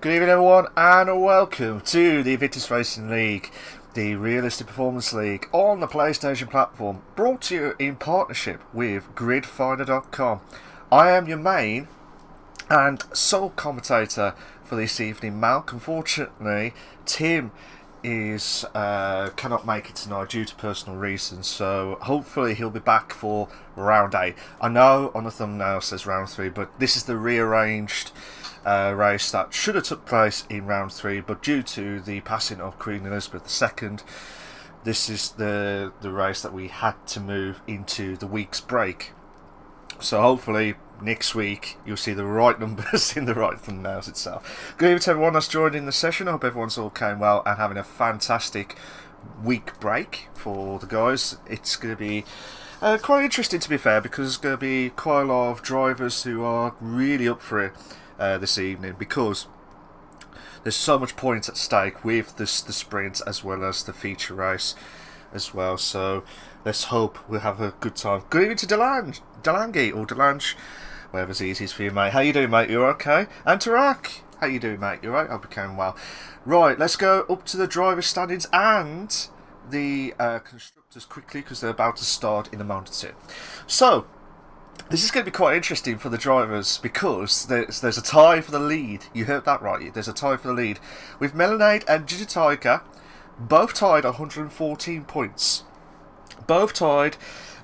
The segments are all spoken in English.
Good evening everyone and welcome to the Invictus Racing League, the realistic performance league on the PlayStation platform, brought to you in partnership with gridfinder.com. I am your main and sole commentator for this evening, Malc. Unfortunately, Tim cannot make it tonight due to personal reasons, so hopefully he'll be back for round 8. I know on the thumbnail it says round 3, but this is the rearranged race that should have took place in round 3, but due to the passing of Queen Elizabeth II, this is the race that we had to move into the week's break. So hopefully next week you'll see the right numbers in the right thumbnails itself. Good evening to everyone that's joined in the session. I hope everyone's all going well and having a fantastic week break for the guys. It's going to be quite interesting, to be fair, because there's going to be quite a lot of drivers who are really up for it this evening, because there's so much points at stake with the sprint as well as the feature race as well. So let's hope we'll have a good time. Good evening to Delange or Delange, whatever's easiest for you, mate. How you doing, mate? You okay? And Tarak, how you doing, mate? You alright? I'll be going well. Right, let's go up to the driver standings and the constructors quickly, because they're about to start in a moment or two. So this is going to be quite interesting for the drivers, because there's a tie for the lead. You heard that right. There's a tie for the lead with Melanade and Ginger Tiger, both tied 114 points. Both tied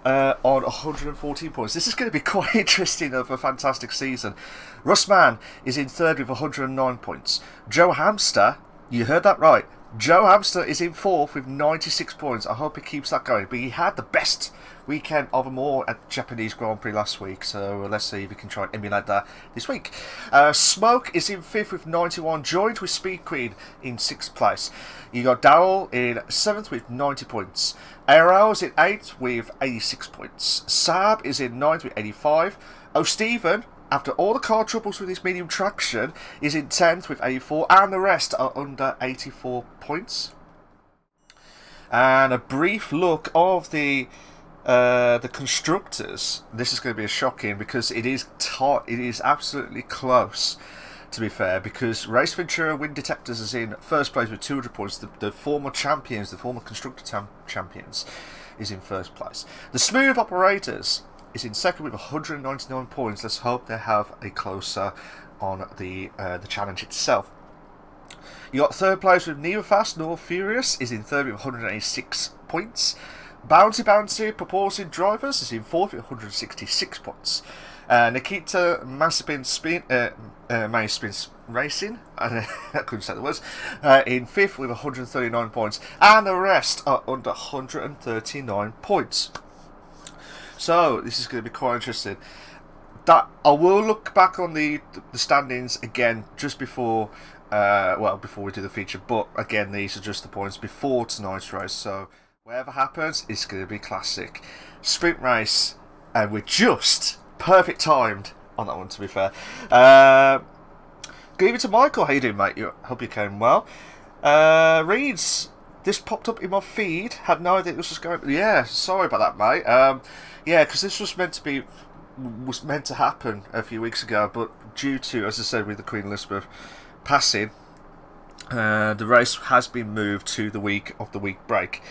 on 114 points. This is going to be quite interesting of a fantastic season. Russman is in third with 109 points. Joe Hamster, you heard that right. Joe Hamster is in fourth with 96 points. I hope he keeps that going. But he had the best weekend of them all at Japanese Grand Prix last week, so let's see if we can try and emulate that this week. Smoke is in 5th with 91, joined with Speed Queen in 6th place. You got Daryl in 7th with 90 points. IRL is in 8th with 86 points. Sab is in 9th with 85. Stephen, after all the car troubles with his medium traction, is in 10th with 84, and the rest are under 84 points. And a brief look of the constructors. This is going to be shocking, because it is absolutely close, to be fair, because Race Ventura Wind Detectors is in first place with 200 points. The former champions, the former constructor champions, is in first place. The Smooth Operators is in second with 199 points. Let's hope they have a closer on the challenge itself. You got third place with Neither Fast nor Furious is in third with 186 points. Bouncy Proportion Drivers is in fourth with 166 points. Nikita Maspin Racing, I couldn't say the words, in fifth with 139 points, and the rest are under 139 points. So this is going to be quite interesting. That I will look back on the standings again just before before we do the feature, but again, these are just the points before tonight's race, so whatever happens, it's going to be classic. Sprint race, and we're just perfect timed on that one, to be fair. Good evening to Michael. How you doing, mate? Hope you came well. Reads, this popped up in my feed. Had no idea this was going. Yeah, sorry about that, mate. Yeah, because this was meant to happen a few weeks ago, but due to, as I said, with the Queen Elizabeth passing, the race has been moved to the week break.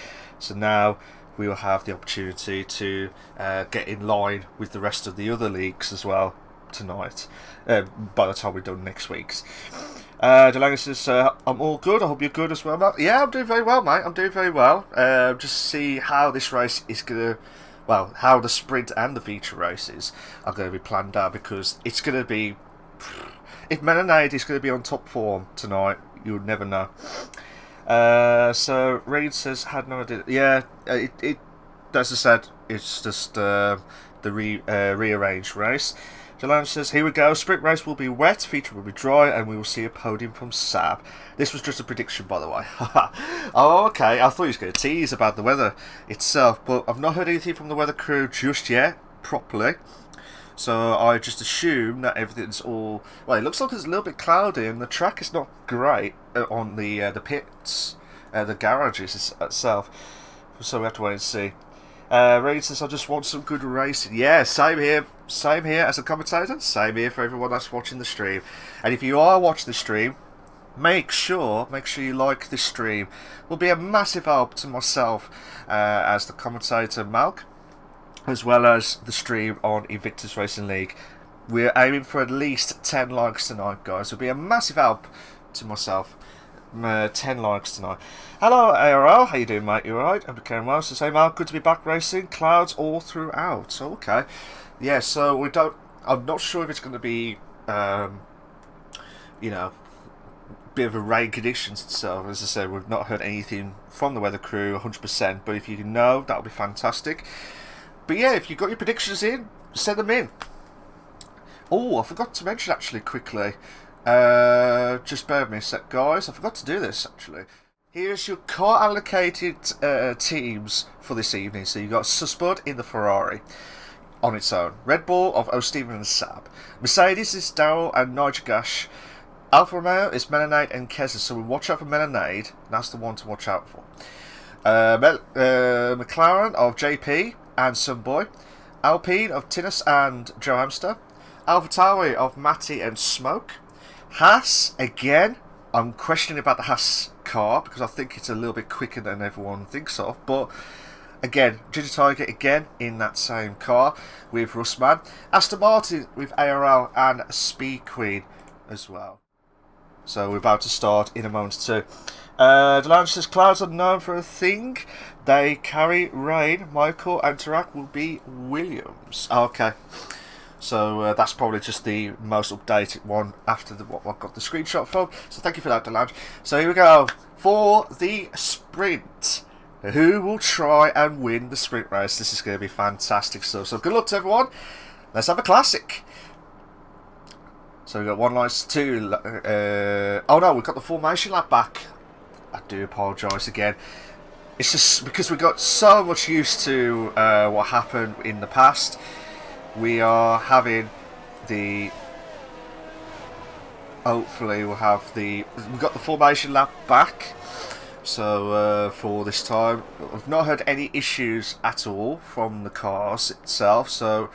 So now we will have the opportunity to get in line with the rest of the other leagues as well tonight, by the time we're done next week's. Delaney says, I'm all good. I hope you're good as well, Matt. Yeah, I'm doing very well, mate. I'm doing very well. Just see how this race is going to, well, how the sprint and the feature races are going to be planned out, because it's going to be, if Melanade is going to be on top form tonight, you would never know. So Reed says, had no idea. Yeah, it as I said, it's just the rearranged race. Delange says, here we go, sprint race will be wet, feature will be dry, and we will see a podium from Sab. This was just a prediction, by the way. Oh, okay, I thought he was going to tease about the weather itself, but I've not heard anything from the weather crew just yet, properly. So I just assume that everything's all, well, it looks like it's a little bit cloudy, and the track is not great on the pits, the garages itself. So we have to wait and see. Reed says, I just want some good racing. Yeah, same here. Same here as a commentator. Same here for everyone that's watching the stream. And if you are watching the stream, make sure you like this stream. Will be a massive help to myself as the commentator, Malc, as well as the stream on Invictus Racing League. We're aiming for at least 10 likes tonight, guys. It'll be a massive help to myself. 10 likes tonight. Hello, IRL. How you doing, mate? You alright? I'm doing well. So, say, Mal, good to be back racing. Clouds all throughout. So, okay. Yeah, so we don't... I'm not sure if it's going to be, you know, bit of a rain conditions itself. As I said, we've not heard anything from the weather crew 100%, but if you know, that'll be fantastic. But yeah, if you've got your predictions in, send them in. Oh, I forgot to mention actually quickly. Just bear with me a sec, guys. I forgot to do this actually. Here's your car allocated teams for this evening. So you've got Suspud in the Ferrari on its own. Red Bull of O'Steven and Saab. Mercedes is Darrell and Nigel Gash. Alfa Romeo is Melanade and Keza. So we watch out for Melanade. That's the one to watch out for. McLaren of JP and Sunboy. Alpine of Tinus and Joe Hamster. AlphaTauri of Matty and Smoke. Haas, again, I'm questioning about the Haas car because I think it's a little bit quicker than everyone thinks of. But again, Ginger Tiger again in that same car with Russman. Aston Martin with ARL and Speed Queen as well. So we're about to start in a moment too. Delange says clouds are known for a thing. They carry rain. Michael and Tarak will be Williams. Okay. So that's probably just the most updated one after what I got the screenshot from. So thank you for that, Delange. So here we go for the sprint. Who will try and win the sprint race? This is going to be fantastic stuff. So good luck to everyone. Let's have a classic. So we've got one lines, two. Oh no, we've got the formation lap back. I do apologise again. It's just because we got so much used to what happened in the past. We are having the... Hopefully we'll have the... We've got the formation lap back. So for this time, I've not heard any issues at all from the cars itself. So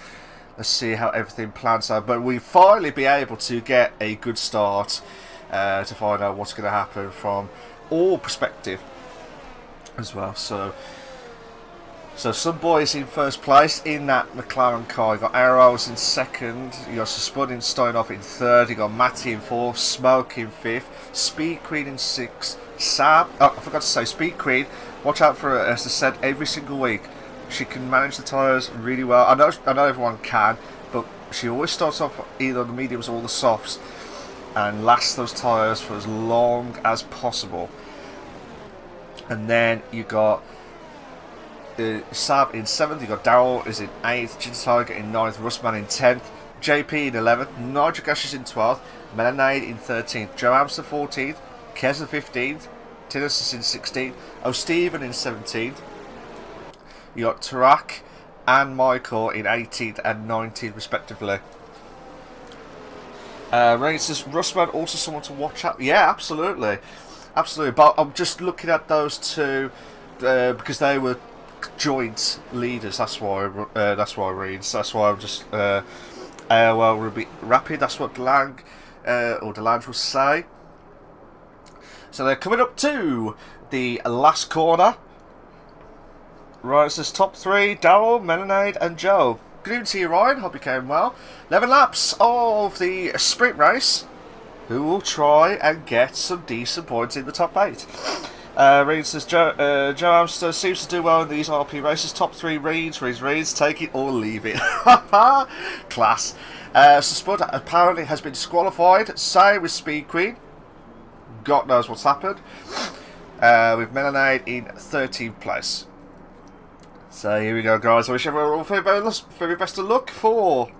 let's see how everything plans out. But we'll finally be able to get a good start to find out what's going to happen from all perspective as well. So some boys in first place in that McLaren car. You got Arrows in second. You got Spud starting off in third. You got Matty in fourth. Smoke in fifth. Speed Queen in sixth. Saab. Oh, I forgot to say Speed Queen. Watch out for her. As I said, every single week she can manage the tyres really well. I know everyone can, but she always starts off either the mediums or the softs and lasts those tyres for as long as possible. And then you got Saab in 7th, you got Darrell is in 8th, Ginger Tiger in 9th, Russman in 10th, JP in 11th, Nigel Gash is in 12th, Melanade in 13th, Joe Amster 14th, Keza 15th, Tinus is in 16th, O'Steven in 17th, you got Tarak and Michael in 18th and 19th respectively. Rain says Russman also someone to watch out. Yeah, absolutely. Absolutely, but I'm just looking at those two because they were joint leaders. That's why I read. That's why I'm just well, rapid. That's what Delange will say. So they're coming up to the last corner. Right, it says top three: Darrell, Melanade, and Joe. Good evening to you, Ryan. Hope you came well. 11 laps of the sprint race. Who will try and get some decent points in the top 8. Reed says Joe Amster seems to do well in these RP races. Top 3 reads, take it or leave it. Class. So Spud apparently has been disqualified. Same with Speed Queen. God knows what's happened. With Melanade in 13th place. So here we go, guys. I wish everyone all very best of luck for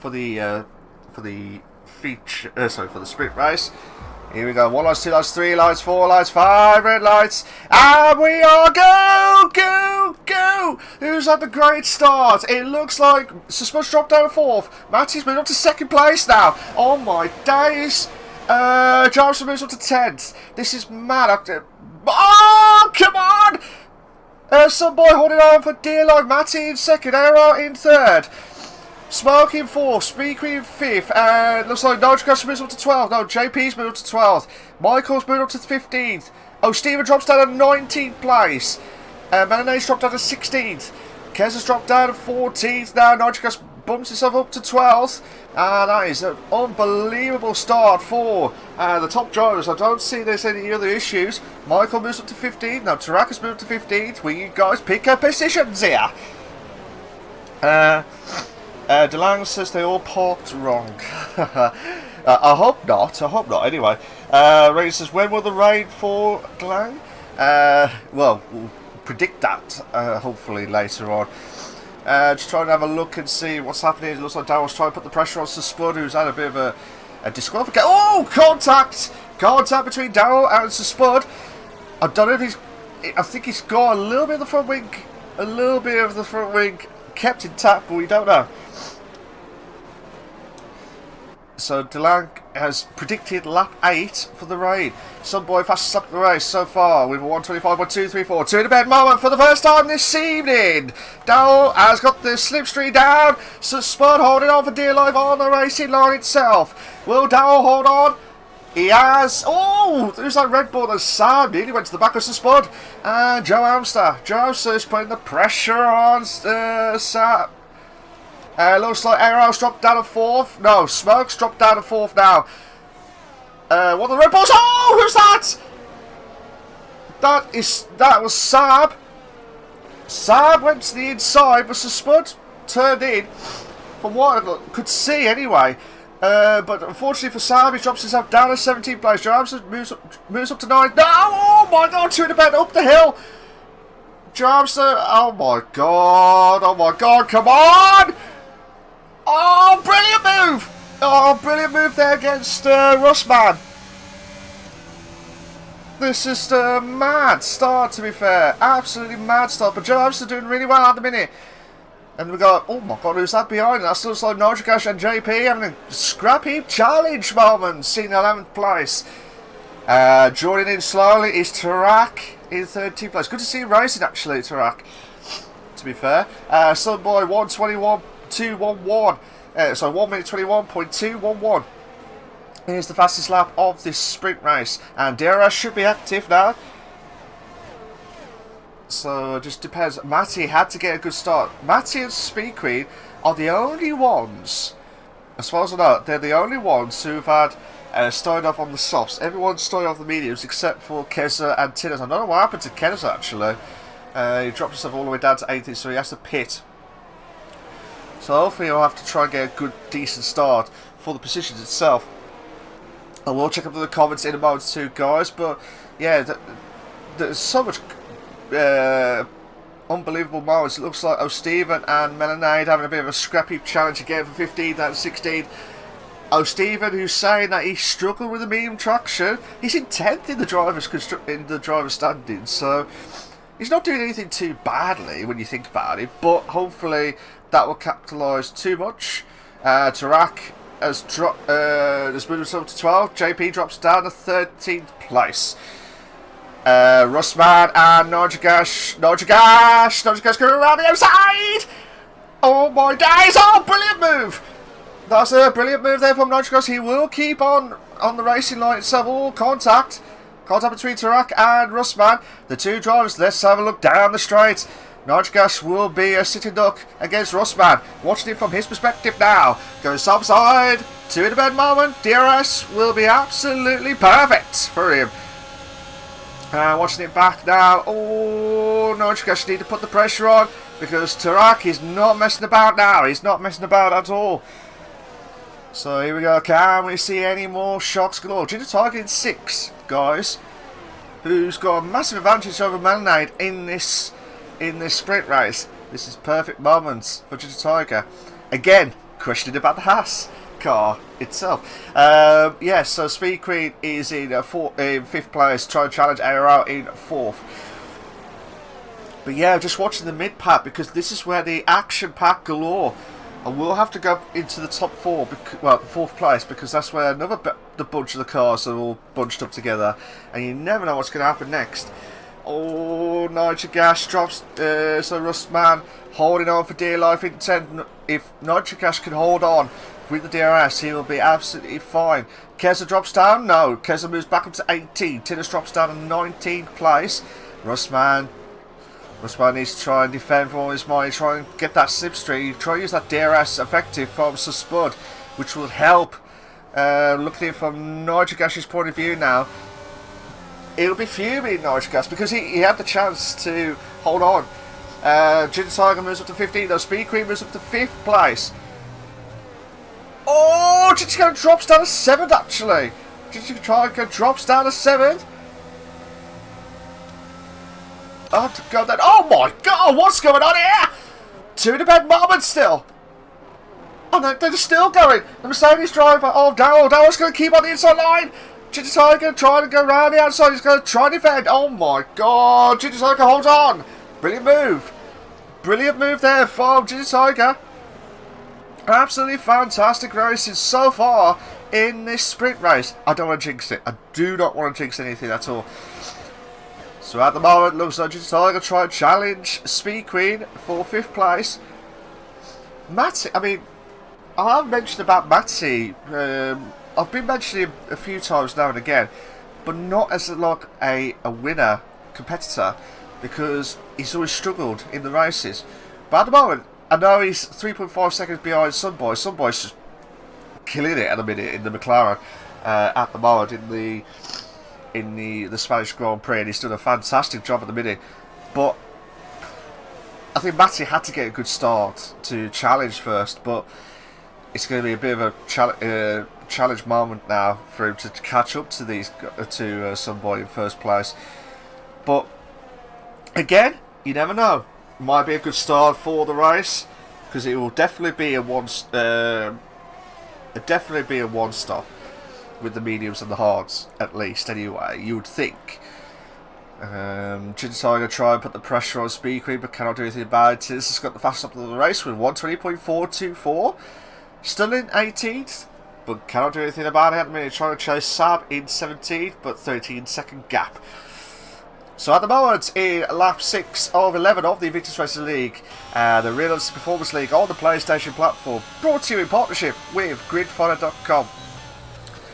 the feature. For the sprint race. Here we go. 1 lights, 2 lights, 3 lights, 4 lights, 5 red lights, and we are go! Who's had the great start? It looks like Suspense dropped down 4th. Matty's moved up to 2nd place now. Oh my days! Jarvis moves up to 10th. This is mad. Oh, come on! Some boy holding on for dear life. Matty in 2nd, Aero in 3rd. Smoking 4th, Speed Queen 5th, and looks like Nigel moves up to 12th. No, JP's moved up to 12th. Michael's moved up to 15th. Oh, Steven drops down to 19th place. Mayonnaise dropped down to 16th. Kez has dropped down to 14th. Now Nigel bumps himself up to 12th. And that is an unbelievable start for the top drivers. I don't see there's any other issues. Michael moves up to 15th. Now Tarak has moved to 15th. Will you guys pick up positions here? DeLang says they all parked wrong. I hope not. I hope not. Anyway, Ray says, when will the rain fall, DeLang? Well, we'll predict that hopefully later on. Just trying to have a look and see what's happening. It looks like Daryl's trying to put the pressure on Spud, who's had a bit of a disqualification. Oh, contact! Contact between Daryl and Spud. I don't know if he's... I think he's got a little bit of the front wing. A little bit of the front wing kept intact, but we don't know. So DeLang has predicted lap 8 for the rain. Some boy fastest lap of the race so far with a 125.234. 2 in the bed moment for the first time this evening. Daryl has got the slipstream down. So Spud holding on for dear life on the racing line itself. Will Daryl hold on? He has. Oh, there's that Red Bull and Sam nearly went to the back of Spud. And Joe Amster. Joe Amster is putting the pressure on Sam. Looks like Arrow's dropped down to 4th. No, Smoke's dropped down to 4th now. What are the Red Bulls? Oh, who's that? That was Saab. Saab went to the inside, but Spud turned in. From what I could see, anyway. But unfortunately for Saab, he drops himself down to 17th place. Joe Amster moves up to 9th. No! Oh my God! 2 in the bed up the hill. Joe Amster. Oh my God! Oh my God! Come on! Oh, brilliant move! Oh, brilliant move there against Russman. This is a mad start, to be fair. Absolutely mad start. But Joe Amster doing really well at the minute. And we got, oh my God, who's that behind? That looks like Nojakash and JP having a scrap heap challenge moment in 11th place. Joining in slowly is Tarak in 13th place. Good to see you racing, actually, Tarak. To be fair. Sunboy 121.211. So 1 minute 21.211 is the fastest lap of this sprint race, and DRS should be active now. So it just depends. Matty had to get a good start. Matty and Speed Queen are the only ones, as far as I know, they're the only ones who've had started off on the softs. Everyone started off the mediums except for Keza and Tinners. I don't know what happened to Keza actually. He dropped himself all the way down to 18th, so he has to pit. So hopefully I'll have to try and get a good, decent start for the positions itself. I will check up the comments in a moment too, guys. But yeah, there's so much unbelievable moments. It looks like O'Steven and Melanade having a bit of a scrappy challenge again for 15th and 16th. O'Steven, who's saying that he struggled with the medium traction, he's in 10th in the driver's standings, so he's not doing anything too badly when you think about it. But hopefully that will capitalise too much. Tarak has moved himself to 12th. JP drops down to 13th place. Russman and Nojagash going around the outside. Oh my days! Oh, brilliant move! That's a brilliant move there from Nojagash. He will keep on the racing line itself. All contact between Tarak and Russman. The two drivers. Let's have a look down the straight. Nojagash will be a sitting duck against Russman. Watching it from his perspective now. Goes upside. 2 in the bed moment. DRS will be absolutely perfect for him. Watching it back now. Oh, Nojagash need to put the pressure on because Tarak is not messing about now. He's not messing about at all. So here we go. Can we see any more shocks galore? Ginger Tiger in 6th, guys. Who's got a massive advantage over Melanade in this sprint race. This is perfect moments for Ginger Tiger. Again, questioning about the Haas car itself. Yeah, so Speed Queen is in 5th place, trying to challenge ARL in 4th. But yeah, just watching the mid pack because this is where the action pack galore. And we'll have to go into the top 4, well, 4th place, because that's where the bunch of the cars are all bunched up together, and you never know what's going to happen next. Oh, Nigel Gash drops. So Rustman holding on for dear life in 10. If Nigel Gash can hold on with the DRS, he will be absolutely fine. Keza drops down. No, Keza moves back up to 18. Tinnis drops down to 19th place. Rustman needs to try and defend for all his might. Try and get that slipstream. Try and use that DRS effective from Spud, which will help. Looking at it from Nigel Gash's point of view now, it'll be fuming, Nigel Gash, because he had the chance to hold on. Jin Tiger moves up to 15, though. Speed Queen moves up to 5th place. Oh, Jin Tiger drops down to 7th, actually. Jin Tiger drops down to 7th. Oh, God, then. Oh, my God, what's going on here? 2 in the bed moment still. Oh, they're still going. The Mercedes driver, oh, Darrell's going to keep on the inside line. Ginger Tiger trying to go around the outside. He's going to try and defend. Oh my God. Ginger Tiger holds on. Brilliant move. Brilliant move there from Ginger Tiger. Absolutely fantastic racing so far in this sprint race. I don't want to jinx it. I do not want to jinx anything at all. So at the moment, looks like Ginger Tiger trying to challenge Speed Queen for 5th place. Matty, I mean, I have mentioned about Matty. I've been mentioning him a few times now and again, but not as like a winner competitor, because he's always struggled in the races. But at the moment, I know he's 3.5 seconds behind Sunboy. Sunboy's just killing it at the minute in the McLaren at the moment in the Spanish Grand Prix, and he's done a fantastic job at the minute. But I think Matty had to get a good start to challenge first, but it's going to be a bit of a challenge moment now for him to catch up to these Sunboy in first place. But again, you never know. Might be a good start for the race, because it will definitely be a one stop with the mediums and the hards, at least. Anyway, you would think. Ginger Tiger try and put the pressure on Speed Queen, but cannot do anything about it. This has got the fastest stop of the race with 120.424. Still in 18th, but cannot do anything about it at the minute. Trying to chase Sab in 17th, but 13-second gap. So at the moment, in lap 6 of 11 of the Invictus Racing League, the Realistic Performance League on the PlayStation platform, brought to you in partnership with gridfinder.com.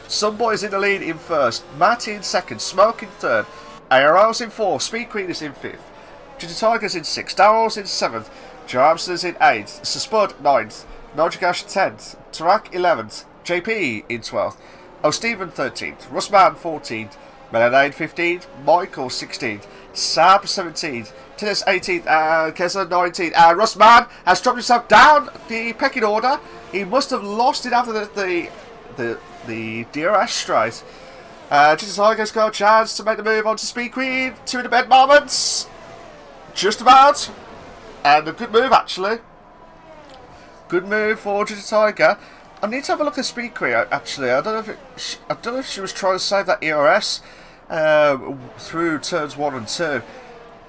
Sunboy is in the lead in first, Matty in second, Smoke in third, IRL's in fourth, Speed Queen is in fifth, Ginger Tiger's in sixth, Darrell's in seventh, Joe Amston's in eighth, Spud 9th, Nigel Gash 10th, Tarak 11th, JP in 12th, O'Stephen 13th, Russman 14th, Melanade 15th, Michael 16th, Sab 17th, Tinnis 18th, and Kessler 19th. And Russman has dropped himself down the pecking order. He must have lost it after the DRS straight. Jesus Tiger's got a chance to make the move on to Speed Queen. 2 in the bed moments. Just about. And a good move, actually. Good move for Ginger Tiger. I need to have a look at Speed Queen, actually. I don't know if she was trying to save that ERS through turns 1 and 2,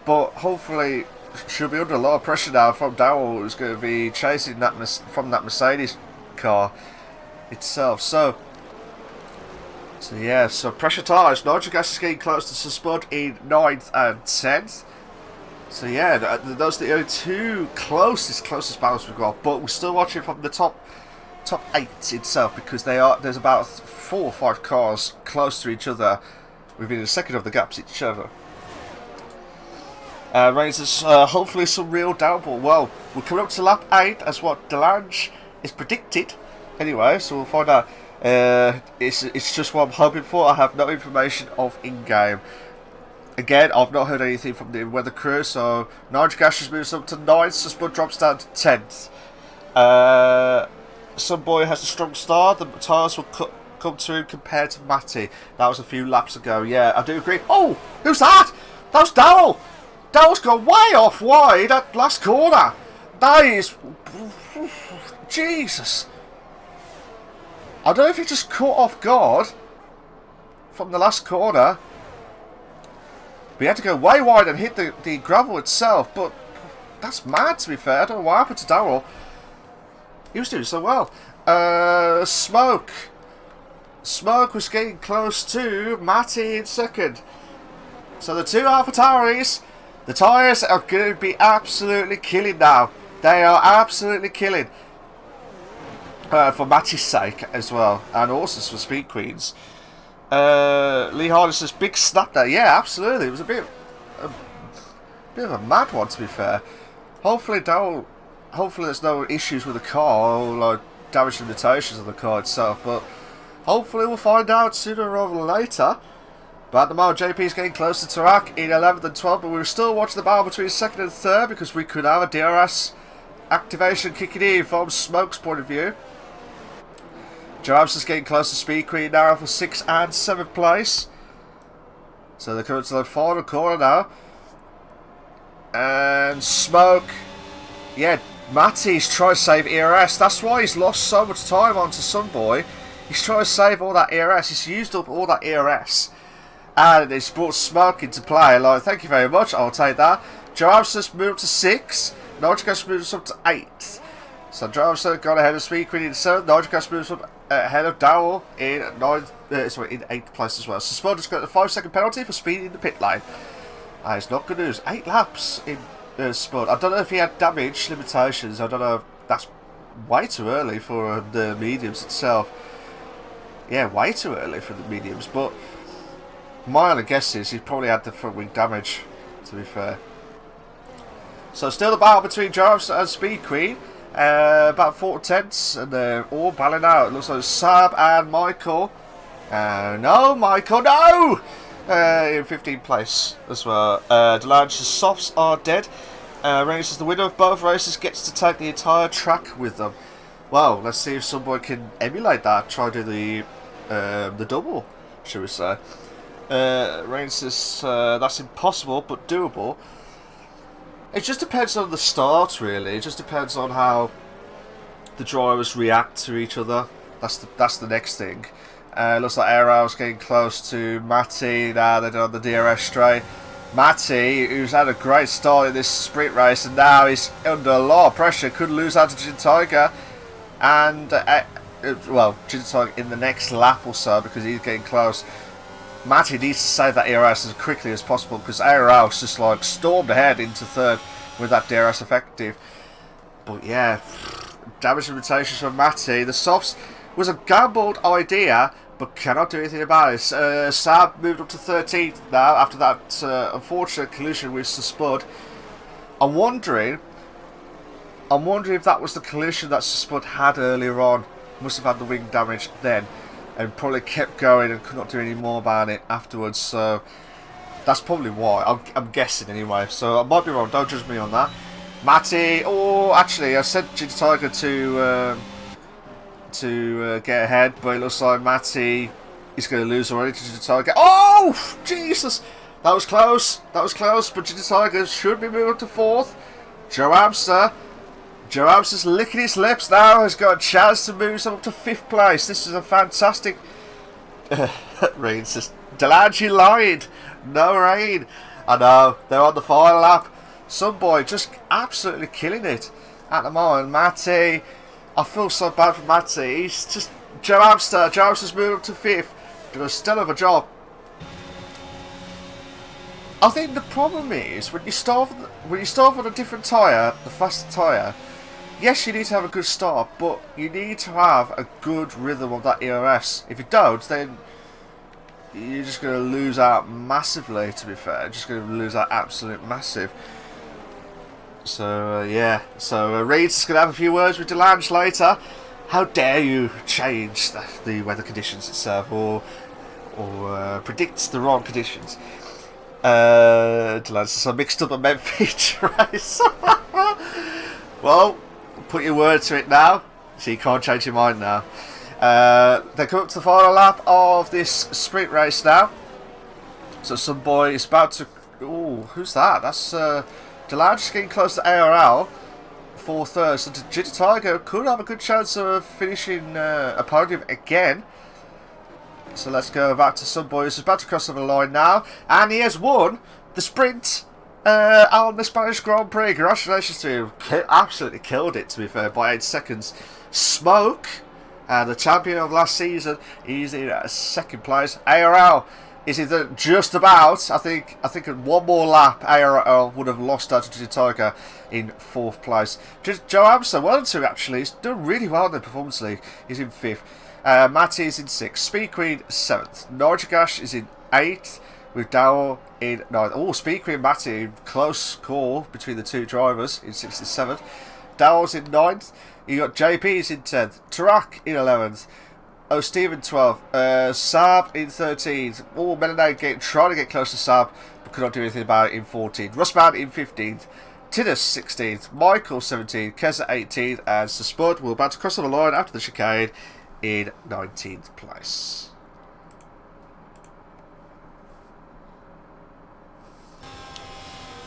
but hopefully she'll be under a lot of pressure now from Darrell, who's going to be chasing that from that Mercedes car itself. So yeah, so pressure tires. Nigel Gash is getting close to Spud in 9th and 10th. So yeah, those are the only two closest battles we've got, but we're still watching from the top 8 itself, because there's about 4 or 5 cars close to each other within a second of the gaps each other. Raises hopefully some real downpour. Well, we're coming up to lap 8 as what Delange is predicted. Anyway, so we'll find out. It's just what I'm hoping for. I have no information of in-game. Again, I've not heard anything from the weather crew, so Nigel Gash has moved up to 9th, so Spud drops down to 10th. Sunboy has a strong start. The tyres will come to him compared to Matty. That was a few laps ago. Yeah, I do agree. Oh, who's that? That was Darrell. Darrell's gone way off wide at last corner. That is... Jesus. I don't know if he just caught off guard from the last corner. But he had to go way wide and hit the gravel itself. But that's mad, to be fair. I don't know what happened to Darrell. He was doing so well. Smoke was getting close to Matty in second. So the two AlphaTauris, the tyres are going to be absolutely killing now. They are absolutely killing. For Matty's sake as well, and also for Speed Queen's. Lee Harness's big snap there. Yeah, absolutely. It was a bit of a mad one, to be fair. Hopefully there's no issues with the car or like damage limitations of the car itself, but hopefully we'll find out sooner rather than later. But at the moment, JP's getting close to Tarak in 11th and 12th, but we're still watching the battle between 2nd and 3rd because we could have a DRS activation kicking in from Smoke's point of view. Jarabs is getting close to Speed Queen now for 6th and 7th place. So they're coming to the final corner now. And Smoke, yeah, Matty's trying to save ERS. That's why he's lost so much time onto Sunboy. He's trying to save all that ERS. He's used up all that ERS. And it's brought Smoke into play. Like, thank you very much, I'll take that. Jarabs has moved to 6th. Nigel moves up to 8th. So Jarabs has gone ahead of Speed Queen in 7th. Nigel moves up ahead of Dowell in 8th place as well. So Smoke just got a 5-second penalty for speeding in the pit lane. And he's not going to lose 8 laps in Spud. I don't know if he had damage limitations. I don't know if that's way too early for the mediums itself. Yeah, way too early for the mediums. But my other guess is he probably had the front wing damage, to be fair. So still the battle between Jarvis and Speed Queen. About 4 tenths, and they're all battling out. It looks like Sab and Michael. No, Michael, no! In 15th place as well. Delange's softs are dead. Reigns is the winner of both races, gets to take the entire track with them. Well, let's see if someone can emulate that. Try to do the double, shall we say. Reigns says that's impossible, but doable. It just depends on the start, really. It just depends on how the drivers react to each other. That's the next thing. Looks like IRL's getting close to Matty. Now they're on the DRS straight. Matty, who's had a great start in this sprint race, and now he's under a lot of pressure. Could lose out to Gin Tiger. And, well, Gin Tiger in the next lap or so because he's getting close. Matty needs to save that ERS as quickly as possible because IRL's just like stormed ahead into 3rd with that DRS effective. But yeah, damage limitations from Matty. The softs was a gambled idea, but cannot do anything about it. Sab moved up to 13th now after that unfortunate collision with Spud. I'm wondering if that was the collision that Spud had earlier on. Must have had the wing damage then, and probably kept going and could not do any more about it afterwards. So that's probably why. I'm guessing anyway. So I might be wrong. Don't judge me on that. Matty. Oh, actually, I said Gin Tiger to get ahead, but it looks like Matty is going to lose already to Gin Tiger. Oh, Jesus! That was close. That was close. But Gin Tiger should be moving up to 4th. Joe Amster's licking his lips now. Has got a chance to move up to 5th place. This is a fantastic. Rain says, Delange lied. No rain. I know. They're on the final lap. Some boy just absolutely killing it at the moment. Matty. I feel so bad for Matty. He's just Joe Amster's moved up to 5th. Doing a stellar of a job. I think the problem is when you start on a different tyre, the faster tyre. Yes, you need to have a good start, but you need to have a good rhythm of that ERS. If you don't, then you're just going to lose out massively. To be fair, just going to lose out absolute massive. So yeah, so Reed's going to have a few words with Delange later. How dare you change the weather conditions itself, or predicts the wrong conditions? Delange says I mixed up a men feature race. Well, put your word to it now, so you can't change your mind now. They come up to the final lap of this sprint race now. So some boy is about to. Oh, who's that? That's Delange getting close to ARL for 3rd. So Gin Tiger could have a good chance of finishing a podium again. So let's go back to some boy who's about to cross over the line now, and he has won the sprint on the Spanish Grand Prix. Congratulations to him. Absolutely killed it, to be fair, by 8 seconds. Smoke, the champion of last season, he's in 2nd place. ARL is either just about. I think one more lap, IRL would have lost out to Tiger in 4th place. Joe Amster, well done to him, actually. He's done really well in the Performance League. He's in 5th. Matty is in 6th. Speed Queen 7th. Norjagash is in 8th. With Dowell in 9th. Oh, Speed Queen and Matty, close call between the two drivers in 6th and 7th. Dowell's in 9th. You got JP's in 10th. Tarak in 11th. Oh, Steve in 12th. Saab in 13th. Oh, Melanade trying to get close to Saab, but could not do anything about it in 14th. Russman in 15th. Tinnis 16th. Michael 17th. Keza 18th. And Spud will about to cross the line after the chicane in 19th place.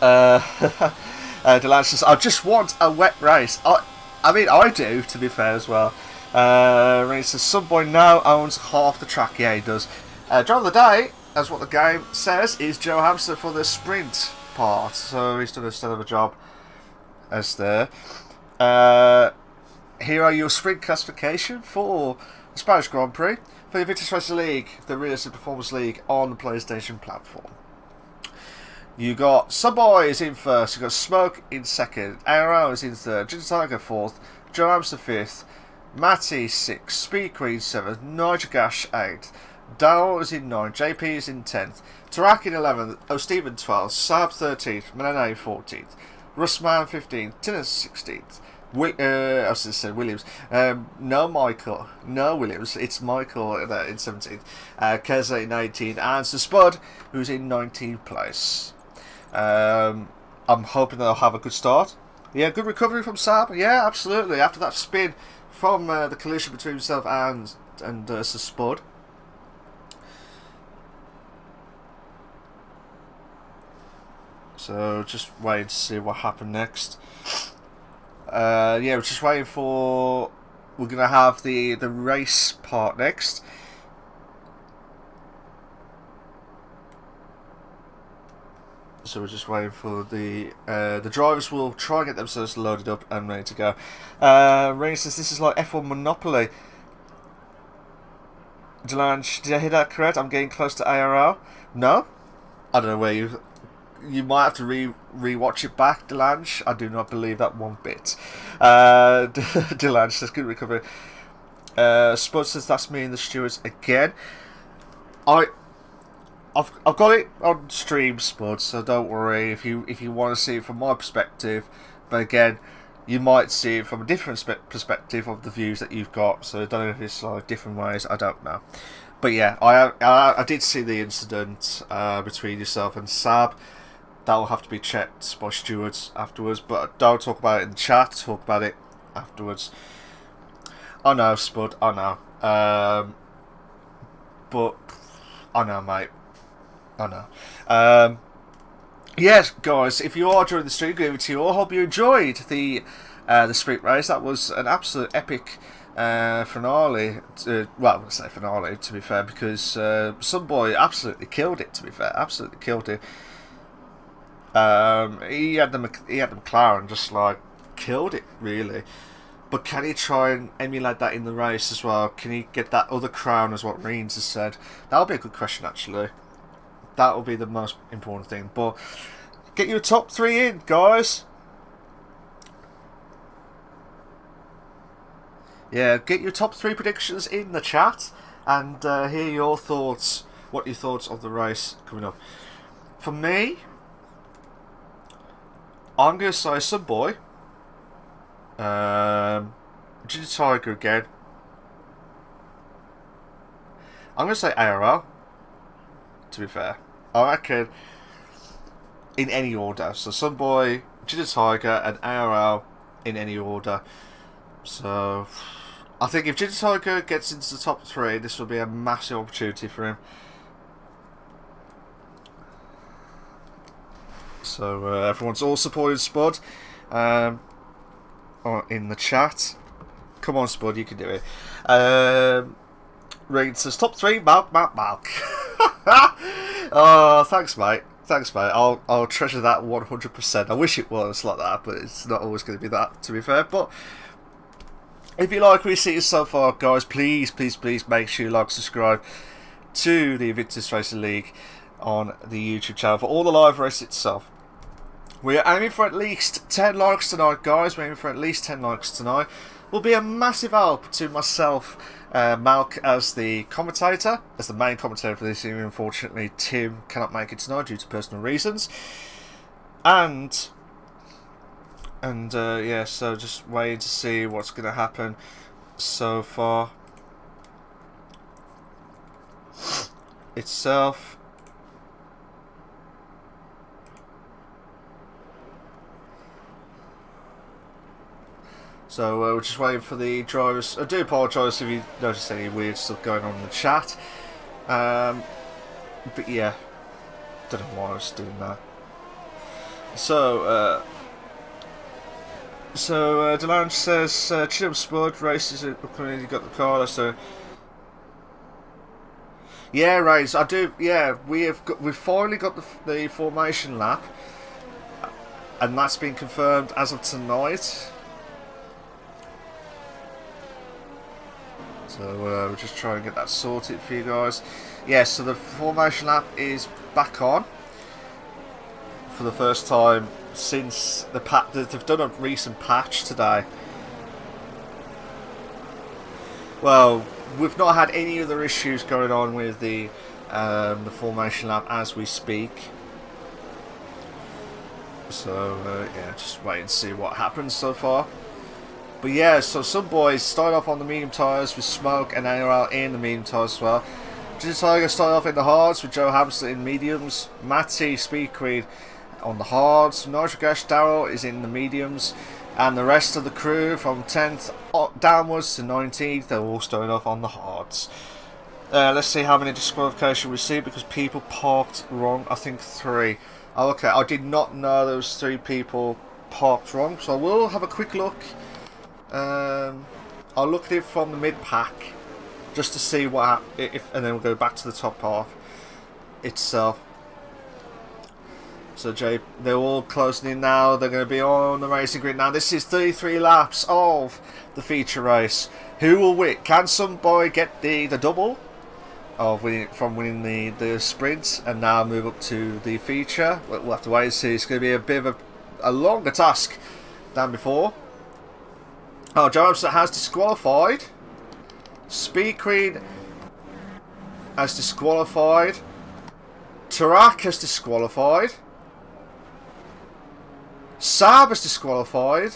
Delance says, I just want a wet race. I mean, I do, to be fair, as well. Ray says, some boy now owns half the track. Yeah, he does. Driver of the day, as what the game says, is Joe Hamster for the sprint part. So he's done a stellar job as there. Here are your sprint classification for the Spanish Grand Prix for the Invictus Racing League, the Realistic Performance League on the PlayStation platform. You got Subboy is in 1st, you got Smoke in 2nd, ARO is in 3rd, Ginger Tiger 4th, Joe Hamster 5th, Matty 6th, Speed Queen 7th, Nigel Gash 8th, Dowell is in 9th, JP is in 10th, Tarak in 11th, O'Stephen 12th, Saab 13th, Melanie 14th, Russman 15th, Tinnis 16th, I was just saying Williams, no Williams, it's Michael in 17th, Keza in 18th, and Spud, who's in 19th place. I'm hoping they'll have a good start. Yeah, good recovery from Saab. Yeah, absolutely. After that spin from the collision between himself and Spud. So just waiting to see what happened next. Yeah, we're just waiting for. We're gonna have the race part next. So we're just waiting for the drivers will try and get themselves loaded up and ready to go. Rain says this is like F1 Monopoly. Delange, did I hear that correct? I'm getting close to ARL. No, I don't know where you might have to re-watch it back, Delange. I do not believe that one bit. Delange says good recovery. Spud says that's me and the stewards again. I've got it on stream, Spud, so don't worry if you want to see it from my perspective. But again, you might see it from a different perspective of the views that you've got. So I don't know if it's like different ways. I don't know. But yeah, I did see the incident between yourself and Saab. That will have to be checked by stewards afterwards. But don't talk about it in the chat. Talk about it afterwards. I know, Spud. I know. But I know, mate. I know. Yes, guys, if you are during the stream, good evening to you all. Hope you enjoyed the sprint race. That was an absolute epic finale. Well, I say finale, to be fair, because some boy absolutely killed it. To be fair, absolutely killed it. He had the McLaren just like killed it, really. But can he try and emulate that in the race as well? Can he get that other crown, as what Reens has said? That'll be a good question, actually. That will be the most important thing. But get your top 3 in, guys. Yeah, get your top 3 predictions in the chat and hear your thoughts. What your thoughts of the race coming up? For me, I'm going to say Subboy. Ginger Tiger again. I'm going to say ARL. To be fair, I reckon in any order. So Sunboy, Ginger Tiger, and ARL in any order. So I think if Ginger Tiger gets into the top 3, this will be a massive opportunity for him. So everyone's all supporting Spud in the chat. Come on, Spud, you can do it. Reed says top 3, Malc. Oh, thanks, mate. Thanks, mate. I'll treasure that 100%. I wish it was like that, but it's not always going to be that, to be fair. But if you like what you see so far, guys, please make sure you like, subscribe, to the Invictus Racing League on the YouTube channel for all the live race itself. We are aiming for at least 10 likes tonight, guys. We're aiming for at least 10 likes tonight. Will be a massive help to myself, Malc, as the commentator, as the main commentator for this year. Unfortunately, Tim cannot make it tonight due to personal reasons. And yeah, so just waiting to see what's going to happen so far itself. So we're just waiting for the drivers. I do apologise if you notice any weird stuff going on in the chat. But yeah, don't know why I was doing that. So Delange says, Chill Spud races upcoming. You got the car, so yeah, Rays, I do. Yeah, we've finally got the formation lap, and that's been confirmed as of tonight. So we'll just try and get that sorted for you guys. Yeah, so the formation lap is back on for the first time since they've done a recent patch today. Well, we've not had any other issues going on with the formation lap as we speak. So yeah, just wait and see what happens so far. But yeah, so some boys start off on the medium tyres with Smoke and IRL in the medium tyres as well. Ginger Tiger started off in the hards with Joe Hamster in mediums. Matty Speed Queen on the hards. Nigel Gash Darrell is in the mediums. And the rest of the crew from 10th downwards to 19th, they're all starting off on the hards. Let's see how many disqualifications we see because people parked wrong. I think 3. Oh, okay, I did not know there was 3 people parked wrong. So I will have a quick look. I'll look at it from the mid-pack just to see what and then we'll go back to the top half itself. So they're all closing in now. They're going to be on the racing grid now. This is 33 laps of the feature race. Who will win? Can some boy get the double of winning the sprint and now move up to the feature? We'll have to wait and see. It's going to be a bit of a longer task than before. Oh, Joe Hamster has disqualified. Speed Queen has disqualified. Tarak has disqualified. Saab has disqualified.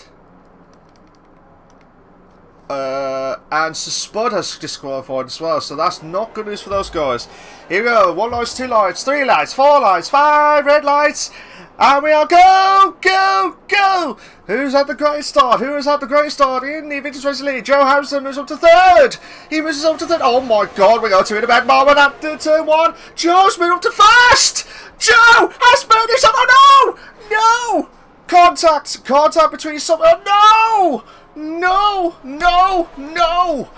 And Spud has disqualified as well. So that's not good news for those guys. Here we go. 1 light, 2 lights, 3 lights, 4 lights, 5 red lights. And we are go, go, go! Who's had the great start? Who has had the great start in the Invictus Racing League? Joe Hamilton moves up to 3rd. He moves up to 3rd. Oh my God, we go to in a bad moment after turn 1. Joe's moved up to 1st. Joe has moved himself. Oh no! No! Contact between some. Oh no! No! No! No!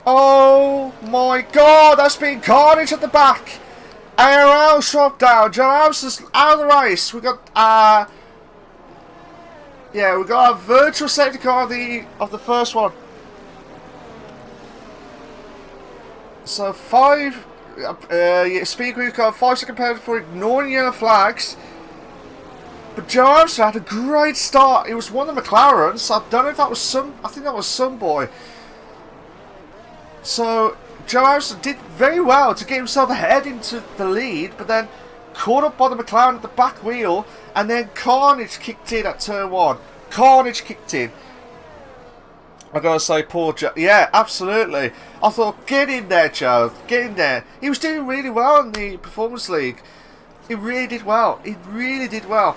Oh my God, that's been carnage at the back. IRL shot down. Joe Hamster's out of the race. We got yeah, we got a virtual safety car of the first one. So 5 Speed Queen's got a 5-second penalty for ignoring yellow flags. But Joe Hamster had a great start. It was one of the McLarens. I don't know if that was I think that was some boy. So Joe Hamster did very well to get himself ahead into the lead, but then caught up by the McLaren at the back wheel, and then carnage kicked in at turn 1. Carnage kicked in. I gotta say, poor Joe. Yeah, absolutely. I thought, get in there, Joe. Get in there. He was doing really well in the Performance League. He really did well. He really did well.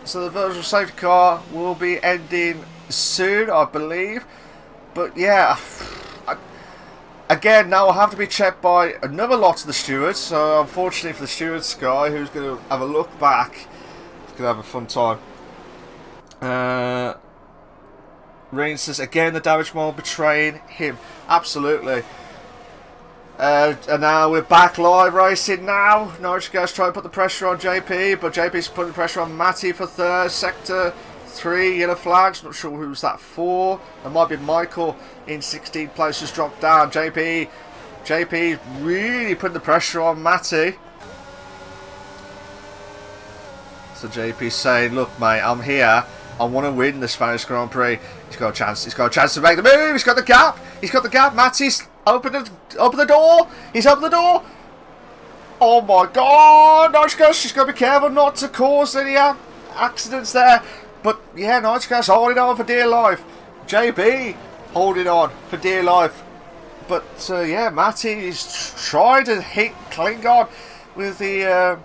So the virtual safety car will be ending soon, I believe. But yeah. Again, now will have to be checked by another lot of the stewards. So unfortunately for the stewards guy, who's going to have a look back, he's going to have a fun time. Rain says again the damage mod betraying him. Absolutely. And now we're back live racing now. Norwich guys trying to put the pressure on JP, but JP's putting the pressure on Matty for 3rd. Sector 3 yellow flags. Not sure who's that for. It might be Michael in 16th place, just dropped down. JP JP really putting the pressure on Matty. So JP saying, look mate, I'm here. I want to win the Spanish Grand Prix. He's got a chance. He's got a chance to make the move. He's got the gap. He's got the gap. Matty's open the door. He's opened the door. Oh my God, Nitros, she's got to be careful not to cause any accidents there. But yeah, Nitros holding on for dear life. JB holding on for dear life. But yeah, Matty is trying to hit Klingon with the,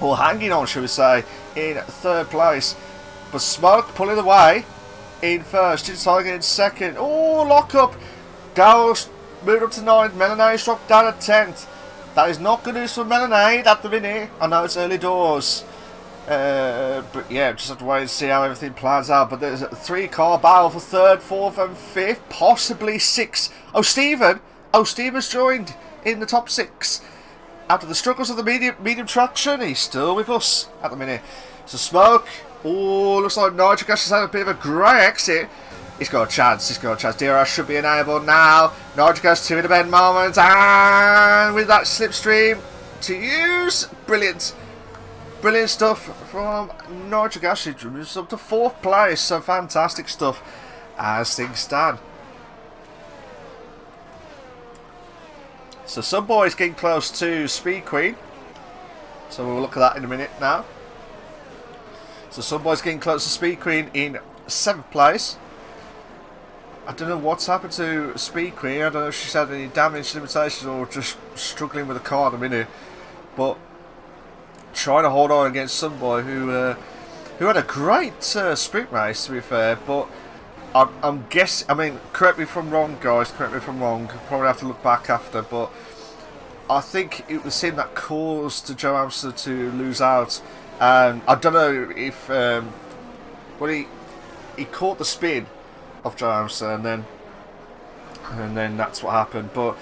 or hanging on, should we say, in third place. But Smoke pulling away in first, Inside in second. Oh, lock up. Dowell's moved up to 9th. Melanade's dropped down at 10th. That is not good news for Melanade at the minute. I know it's early doors. But yeah, just have to wait and see how everything plans out. But there's a 3-car battle for 3rd, 4th and 5th. Possibly 6th. Oh, Stephen's joined in the top 6. After the struggles of the medium traction, he's still with us at the minute. So Smoke. Oh, looks like Nigel has had a bit of a grey exit. He's got a chance. He's got a chance. DRS should be enabled now. Nigel goes to the bend moment. And with that slipstream to use. Brilliant. Brilliant stuff from Nigel Gash. He moves up to 4th place. So fantastic stuff as things stand. So some boys getting close to Speed Queen. So we'll look at that in a minute now. So some boys getting close to Speed Queen in 7th place. I don't know what's happened to Speed Queen. I don't know if she's had any damage limitations or just struggling with the car at the minute. But trying to hold on against some boy who had a great sprint race, to be fair. But I'm guessing, I mean, correct me if I'm wrong, guys. Correct me if I'm wrong. Probably have to look back after. But I think it was him that caused Joe Amster to lose out. And I don't know if he caught the spin of Joe Amster, and then that's what happened. But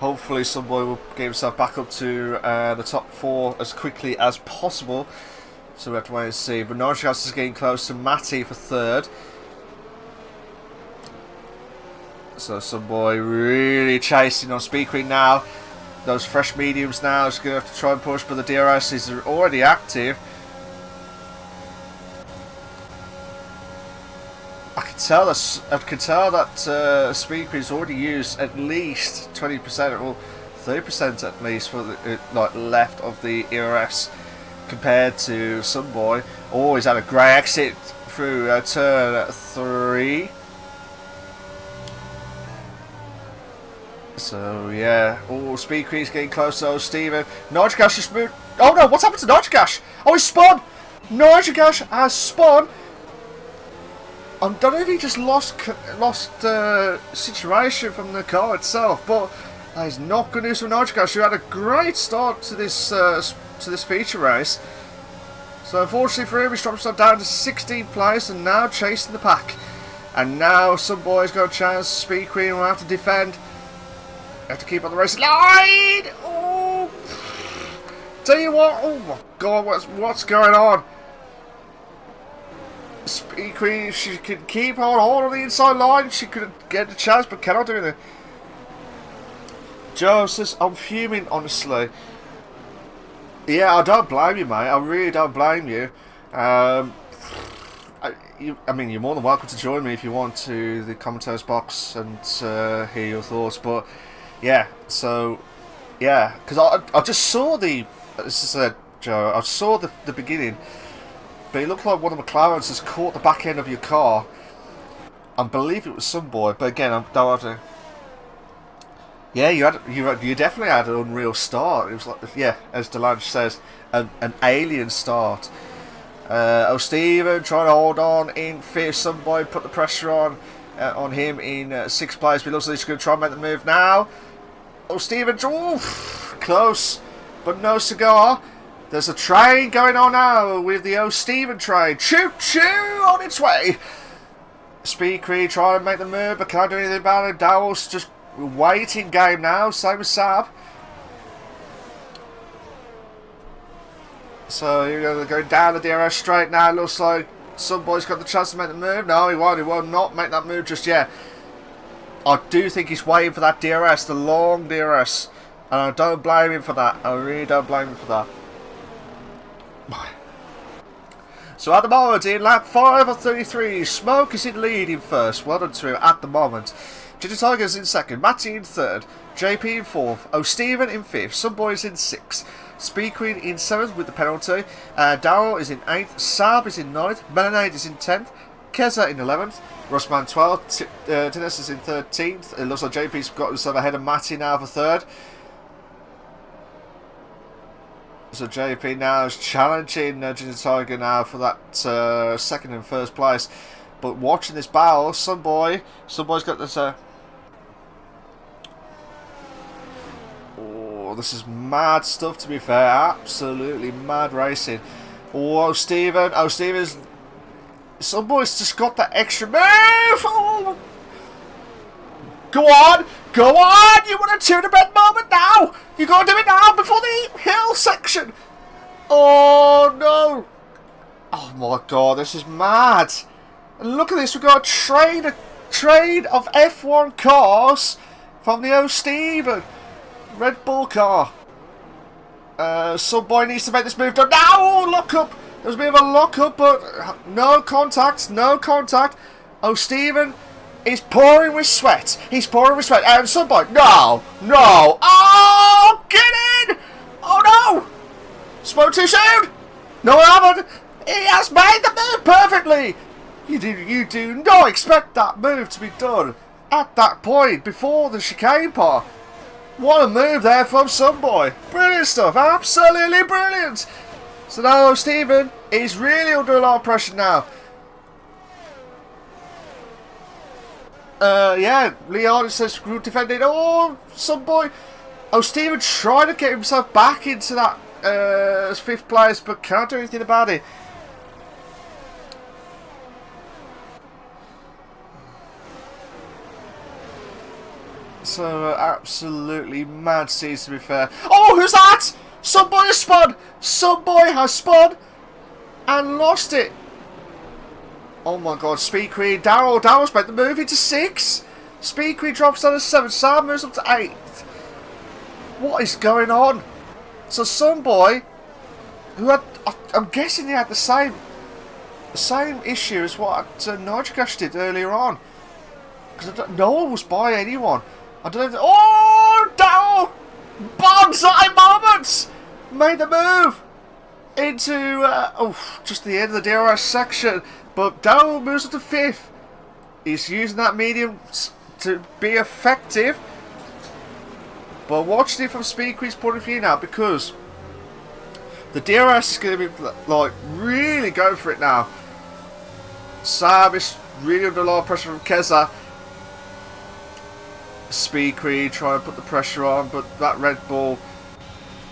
hopefully some boy will get himself back up to the top 4 as quickly as possible. So we have to wait and see. But Norris is getting close to Matty for 3rd. So some boy really chasing on Speed Queen now. Those fresh mediums now is going to have to try and push, but the DRS is already active. I can tell that Speed Queen's already used at least 20% or 30% at least for the left of the ERS compared to some boy. Oh, he's had a grey exit through turn 3. So yeah, oh, Speed Queen's getting close to Steven. Nitrogash just moved. Oh no, what's happened to Nitrogash? Oh, he's spun! Nitrogash has spun! I don't know if he just lost situation from the car itself, but that is not good news for Nitrogash, who had a great start to this feature race. So unfortunately for him, he's dropped himself down to 16th place and now chasing the pack. And now some boys got a chance. Speed Queen will have to defend. Have to keep on the race line. Oh, tell you what. Oh my God, what's going on? Speed Queen, she could keep on the inside line. She could get a chance, but cannot do anything. Joe says, I'm fuming, honestly. Yeah, I don't blame you, mate. I really don't blame you. I mean, you're more than welcome to join me if you want to the commentators box and hear your thoughts. But yeah, so yeah, because I just saw Joe. I saw the beginning, but it looked like one of McLaren's has caught the back end of your car. I believe it was some boy, but again, I don't have to. Yeah, you definitely had an unreal start. It was like, yeah, as Delange says, an alien start. Steven trying to hold on in 5th. Some boy put the pressure on him in 6th place. But it looks like he's going to try and make the move now. Steven, close, but no cigar. There's a train going on now with the Steven train. Choo choo on its way. Speed Queen trying to make the move, but can't do anything about it. Dowell's just waiting game now. Same as Saab. So you're going to go down the DRS straight now. Looks like some boy's got the chance to make the move. No, he won't. He will not make that move just yet. I do think he's waiting for that DRS, the long DRS. And I don't blame him for that. I really don't blame him for that. So at the moment, in lap 5 of 33, Smoke is in lead in first. Well done to him at the moment. Ginger Tiger's in second, Matty in third, JP in fourth, O'Steven in fifth, Sunboy's in sixth, Speed Queen in seventh with the penalty, Daryl is in eighth, Saab is in ninth, Melanade is in 10th, Keza in 11th, Russman 12th, Dennis is in 13th. It looks like JP's got himself ahead of Matty now for third. So JP now is challenging Ginger Tiger now for that second and first place. But watching this battle, Sunboy's got this. Oh, this is mad stuff, to be fair. Absolutely mad racing. Oh, Steven's. Sunboy's just got that extra move. Oh. Go on! You want to tune the bed moment now! You got to do it now before the hill section! Oh no! Oh my god, this is mad! And look at this, we've got a trade of F1 cars from the O'Steven Red Bull car. Sunboy needs to make this move down. No! Lock up! There's a bit of a lock up, but no contact. O'Steven is pouring with sweat. And Sunboy, no! Oh, get in! Oh no! Spoke too soon! No, I haven't! He has made the move perfectly! You do not expect that move to be done at that point before the chicane part. What a move there from Sunboy. Brilliant stuff, absolutely brilliant. So now Steven is really under a lot of pressure now. Yeah, Leon says group defending. Oh, Sunboy. Steven trying to get himself back into that fifth place, but can't do anything about it. So absolutely mad scenes, to be fair. Oh, who's that? Sunboy has spun. Sunboy has spun and lost it. Oh my god, Speed Queen. Daryl's made the move into 6. Speed Queen drops down to 7. Sam moves up to 8. What is going on? So Sunboy, who had, I'm guessing he had the same issue as what Nitrocash did earlier on. Because no one was by anyone. I don't know. Oh, Daryl! Bonsai moments! Made the move into just the end of the DRS section. But Daryl moves up to 5th. He's using that medium to be effective. But watching it from Speed Queen's point of view now, because the DRS is going to be like really going for it now. Sam is really under a lot of pressure from Keza. Speed Queen trying to put the pressure on, but that Red Bull,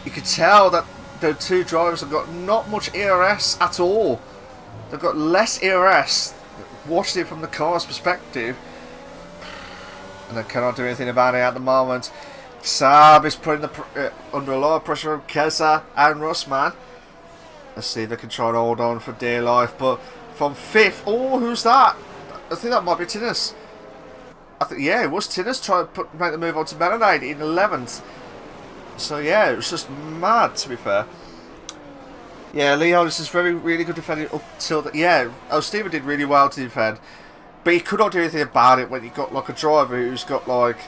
you could tell that the two drivers have got not much ERS at all. They've got less ERS. Watching it from the car's perspective, and they cannot do anything about it at the moment. Saab is putting under a lot of pressure from Keza and Russman. Let's see if they can try and hold on for dear life. But from 5th, oh, who's that? I think that might be Tinnis. I think, yeah, it was Tinnis trying to make the move on to Melanade in 11th. So yeah, it was just mad, to be fair. Yeah, Leon is really good defending up till the, yeah, O'Steven did really well to defend, but he could not do anything about it when you got like a driver who's got like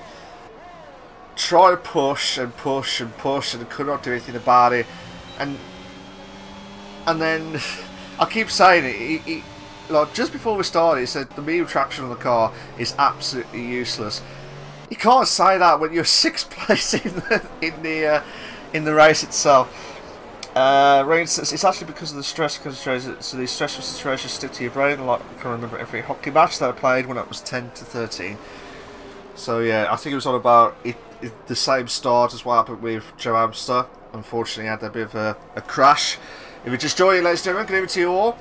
try to push and could not do anything about it, and then I keep saying it. He like just before we started, he said the medium traction on the car is absolutely useless. You can't say that when you're 6th place in the race itself. Rain says it's actually because of the stress concentration. So these stressful situations stick to your brain. Like I can remember every hockey match that I played when I was 10 to 13. So yeah, I think it was all about the same start as what happened with Joe Amster. Unfortunately, had a bit of a crash. If you're just joining, ladies and gentlemen, good evening to you all.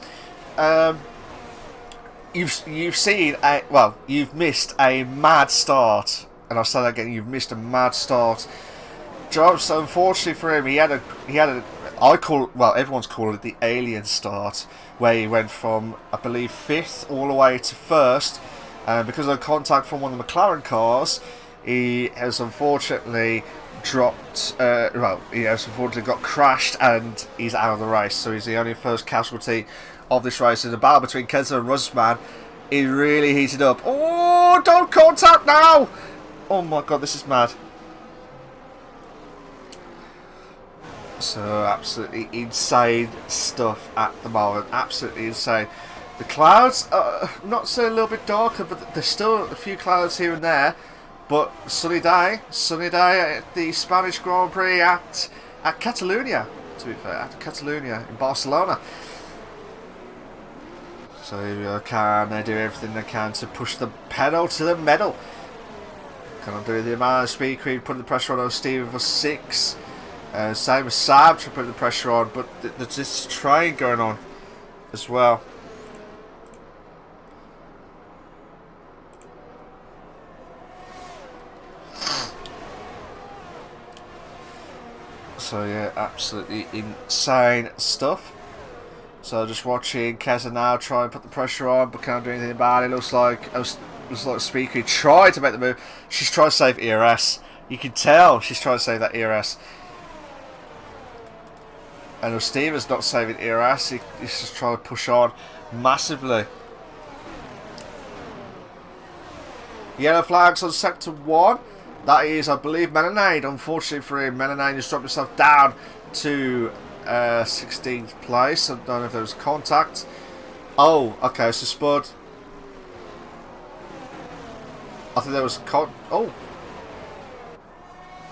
You've seen you've missed a mad start, and I'll say that again. You've missed a mad start. Joe Amster, unfortunately for him, he had a everyone's calling it the alien start, where he went from, I believe, 5th all the way to 1st, Because of contact from one of the McLaren cars, he has unfortunately dropped, well, he has unfortunately got crashed and he's out of the race. So he's the only first casualty of this race. In the battle between Keza and Rusman, it really heated up. Oh, don't contact now! Oh my god, this is mad. So absolutely insane stuff at the moment. Absolutely insane. The clouds are not so a little bit darker, but there's still a few clouds here and there. But sunny day at the Spanish Grand Prix at Catalonia. To be fair, at Catalonia in Barcelona. So they do everything they can to push the pedal to the metal. Can I do the amount of speed creep, putting the pressure on Steven for 6. Same as Saab to put the pressure on, but there's this train going on as well. So yeah, absolutely insane stuff. So just watching Keza now try and put the pressure on, but can't do anything about it. Looks like Speaker tried to make the move. She's trying to save ERS. You can tell she's trying to save that ERS. And Steven's not saving ERS. He's just trying to push on massively. Yellow flags on sector 1. That is, I believe, Melanade. Unfortunately for him, Melanade has dropped himself down to 16th place. I don't know if there was contact. Oh, okay, so Spud. I think there was oh.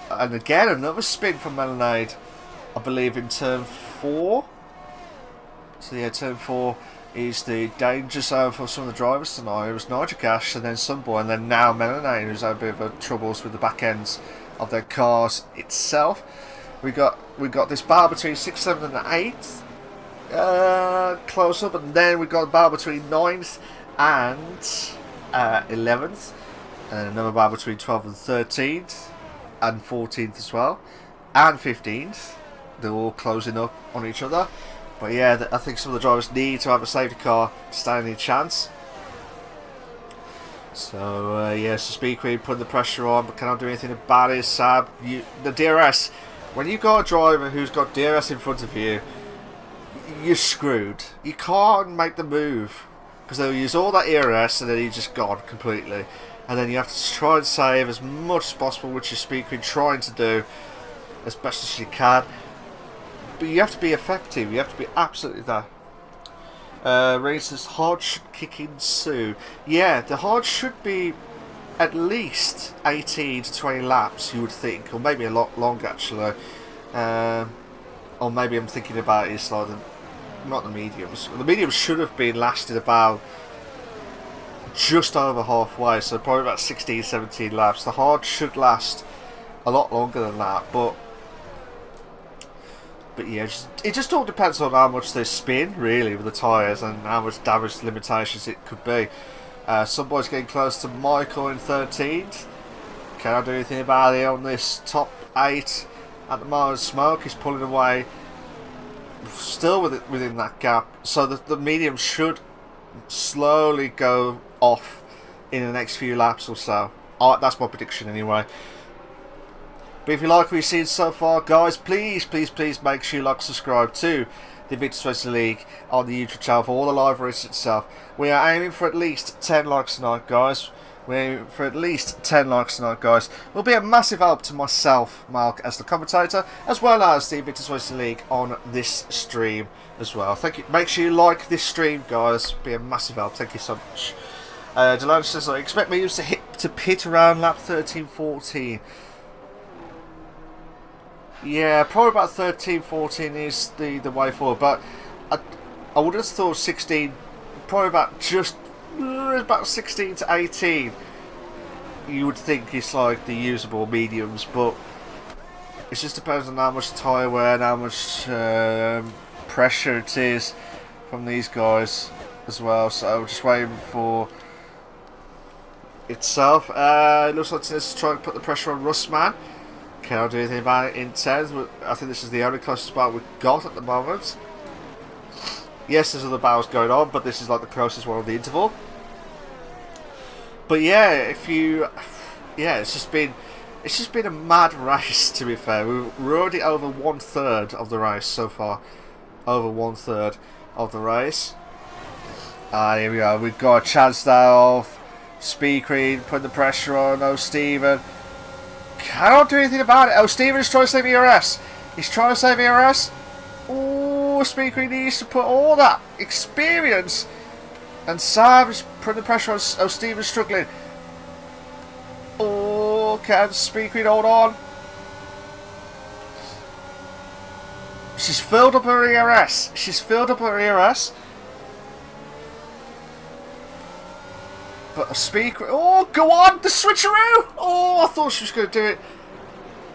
And again, another spin from Melanade. I believe in turn 4. So yeah, turn 4 is the danger zone for some of the drivers tonight. It was Nitric Ash and then Sunboy, and then now Melanade, who's had a bit of troubles with the back ends of their cars itself. We got this battle between 6th, 7th and 8th. Close up, and then we got a battle between 9th and 11th. And another battle between 12th and 13th. And 14th as well. And 15th. They're all closing up on each other. But yeah, I think some of the drivers need to have a safety car to stand any chance. So yeah, so Speed Queen putting the pressure on, but cannot do anything about it. Sab, the DRS. When you've got a driver who's got DRS in front of you, you're screwed. You can't make the move because they'll use all that ERS and then you're just gone completely. And then you have to try and save as much as possible, which is Speed Queen trying to do as best as she can. But you have to be effective. You have to be absolutely there. Racers hard should kick in soon. Yeah, the hard should be at least 18 to 20 laps, you would think, or maybe a lot longer actually. Or maybe I'm thinking about it, it's like not the mediums. The mediums should have been lasted about just over halfway, so probably about 16, 17 laps. The hard should last a lot longer than that, but yeah, it just all depends on how much they spin, really, with the tyres and how much damage limitations it could be. Some boys getting close to Michael in 13th. Can't do anything about it on this top 8 at the moment. Smoke is pulling away, still within that gap. So the medium should slowly go off in the next few laps or so. That's my prediction anyway. But if you like what you've seen so far, guys, please make sure you like and subscribe to the Invictus Racing League on the YouTube channel for all the live races itself. We are aiming for at least 10 likes tonight, guys. We're aiming for at least 10 likes tonight, guys. It will be a massive help to myself, Malc, as the commentator, as well as the Invictus Racing League on this stream as well. Thank you. Make sure you like this stream, guys. It'll be a massive help. Thank you so much. Delano says, I expect me to pit around lap 13, 14. Yeah, probably about 13, 14 is the way forward, but I would have thought 16, probably about 16 to 18, you would think it's like the usable mediums, but it just depends on how much tyre wear and how much pressure it is from these guys as well, so we're just waiting for itself. It looks like it's trying to put the pressure on Rustman. Cannot do anything about it in 10th. I think this is the only closest spot we've got at the moment. Yes, there's other battles going on, but this is like the closest one on the interval. But yeah, it's just been a mad race, to be fair. We're already over 1/3 of the race so far. Over 1/3 of the race. Here we go. We've got a chance now of Speed Queen putting the pressure on O'Steven. Cannot do anything about it. O'Steven is trying to save ERS. He's trying to save ERS. Oh, Speed Queen needs to put all that experience. And Saab is putting the pressure on O'Steven, struggling. Oh, can Speed Queen hold on? She's filled up her ERS. She's filled up her ERS. But a Speed Queen... Oh, go on! The switcheroo! Oh, I thought she was going to do it.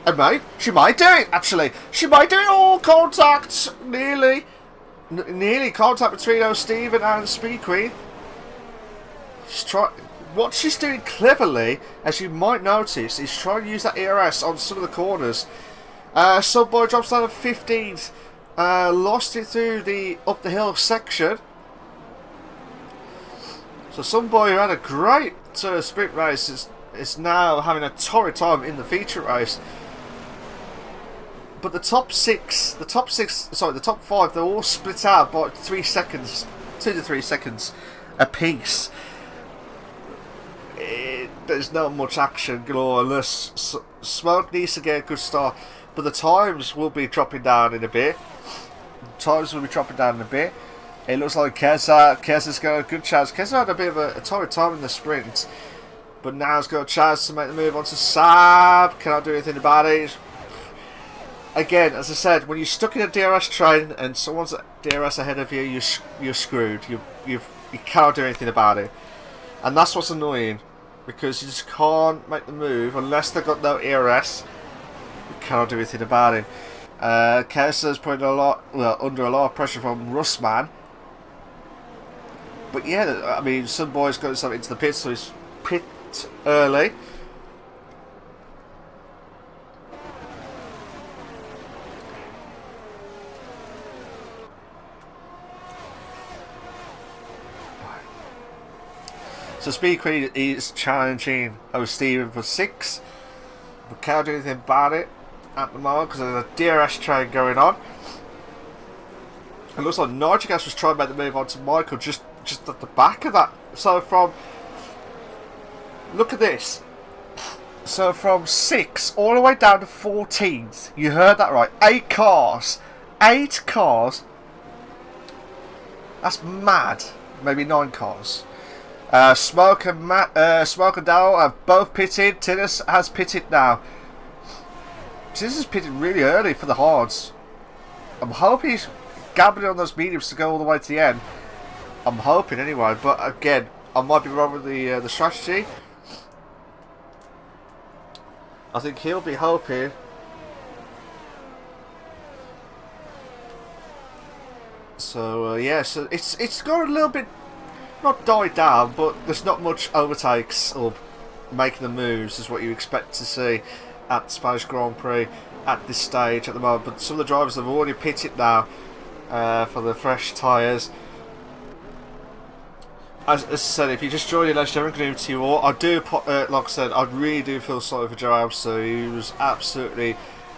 And she might do it, actually. She might do it. Oh, contact. Nearly. Nearly contact between O'Steven and Speed Queen. What she's doing cleverly, as you might notice, is trying to use that ERS on some of the corners. Subboy drops down to 15th. Lost it through the up the hill section. So Subboy, who had a great sprint race, is now having a torrid time in the feature race. But the top five, they're all split out by 3 seconds, 2 to 3 seconds a piece. There's not much action galore unless Smoke needs to get a good start. But the times will be dropping down in a bit. It looks like Keza's got a good chance. Keza had a bit of a torrid time in the sprint, but now he's got a chance to make the move onto Saab. Cannot do anything about it. Again, as I said, when you're stuck in a DRS train and someone's DRS ahead of you, you're screwed. You cannot do anything about it, and that's what's annoying, because you just can't make the move unless they've got no ERS. You cannot do anything about it. Keza's putting under a lot of pressure from Russman. But yeah, I mean, some boys got himself into the pit, so he's pit early. So Speed Queen is challenging O'Steven for 6, but can't do anything about it at the moment because there's a DRS train going on. It looks like Nitrogas was trying to make the move onto Michael just at the back of that. So look at this. So from 6 all the way down to 14th. You heard that right. 8 cars. 8 cars. That's mad. Maybe 9 cars. Smoke and Dow have both pitted. Tinnis has pitted now. Tinnis is pitted really early for the hards. I'm hoping he's gambling on those mediums to go all the way to the end. I'm hoping anyway, but again, I might be wrong with the strategy. I think he'll be hoping. So yeah, so it's got a little bit not died down, but there's not much overtakes or making the moves is what you expect to see at the Spanish Grand Prix at this stage at the moment. But some of the drivers have already pitted now for the fresh tyres. As I said, if you just joined in, ladies and gentlemen, good evening to you all. I do, like I said, I really do feel sorry for Joe Alster. He was absolutely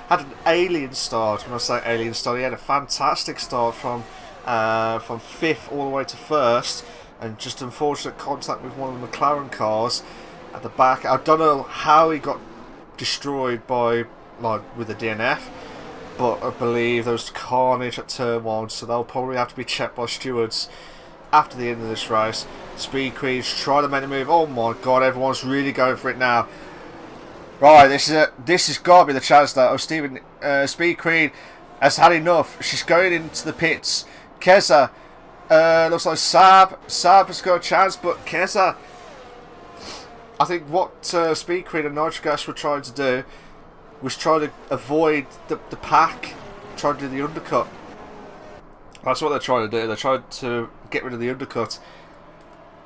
had an alien start. When I say alien start, he had a fantastic start from 5th all the way to 1st, and just unfortunate contact with one of the McLaren cars at the back. I don't know how he got destroyed by with the DNF, but I believe there was carnage at turn 1, so they'll probably have to be checked by stewards after the end of this race. Speed Queen's trying to make a move. Oh my god, everyone's really going for it now. Right, this has got to be the chance now. O'Steven, Speed Queen has had enough. She's going into the pits. Keza, looks like Saab has got a chance, but Keza, I think what Speed Queen and Nitrogas were trying to do was trying to avoid the pack, trying to do the undercut. That's what they're trying to do. They're trying to get rid of the undercut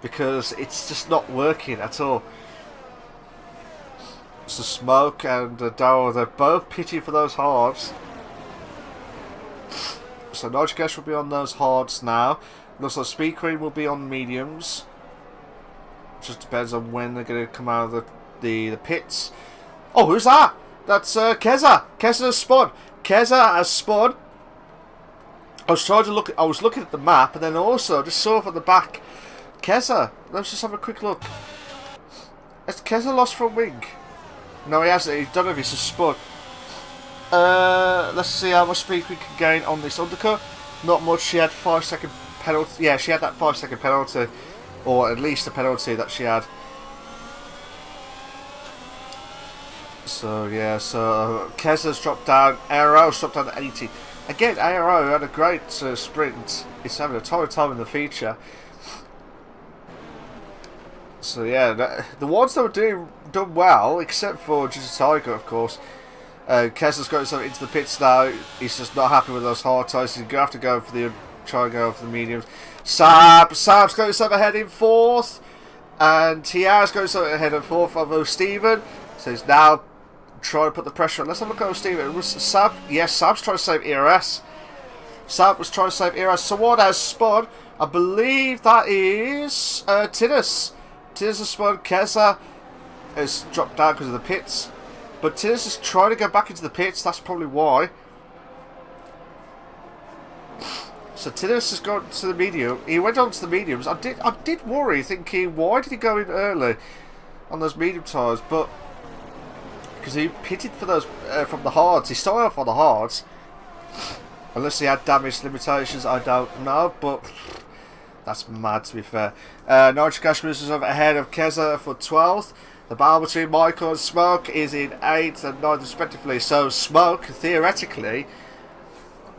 because it's just not working at all. So Smoke and Darryl, they're both pitching for those hards. So Nitrogas will be on those hards now. Looks like Speed Queen will be on mediums. Just depends on when they're going to come out of the pits. Oh, who's that? That's Keza. Keza has spun. Keza has spun. I was trying to look. I was looking at the map, and then also just saw from the back. Keza. Let's just have a quick look. Has Keza lost from wing? No, he hasn't. He don't know if he's a spun. Let's see how much speed we can gain on this undercut. Not much. She had 5-second penalty. Yeah, she had that 5-second penalty, or at least a penalty that she had. So yeah, so Keza's dropped down. IRL's dropped down to 80. Again, IRL had a great sprint. It's having a ton of time in the feature. So yeah, the ones that were done well, except for just Tiger, of course. Keza's got himself into the pits now. He's just not happy with those hard tires. He's going to have to go for the try and go for the mediums. Sab's got himself ahead in 4th, and he has got himself ahead in 4th of Steven. So he's now trying to put the pressure on. Let's have a look at Steven. Sab, yes, Sab's trying to save ERS. Sab was trying to save ERS. Someone has spun. I believe that is Tinnis. Tinnis has spun. Keza has dropped down because of the pits. But Tinnis is trying to go back into the pits. That's probably why. So Tinnis has gone to the medium. He went on to the mediums. I did worry, thinking, why did he go in early on those medium tyres? But because he pitted for those from the hards. He started off on the hards. Unless he had damage limitations, I don't know. But that's mad, to be fair. Nigel Cashmere is ahead of Keza for 12th. The battle between Michael and Smoke is in 8th and 9th respectively. So Smoke, theoretically,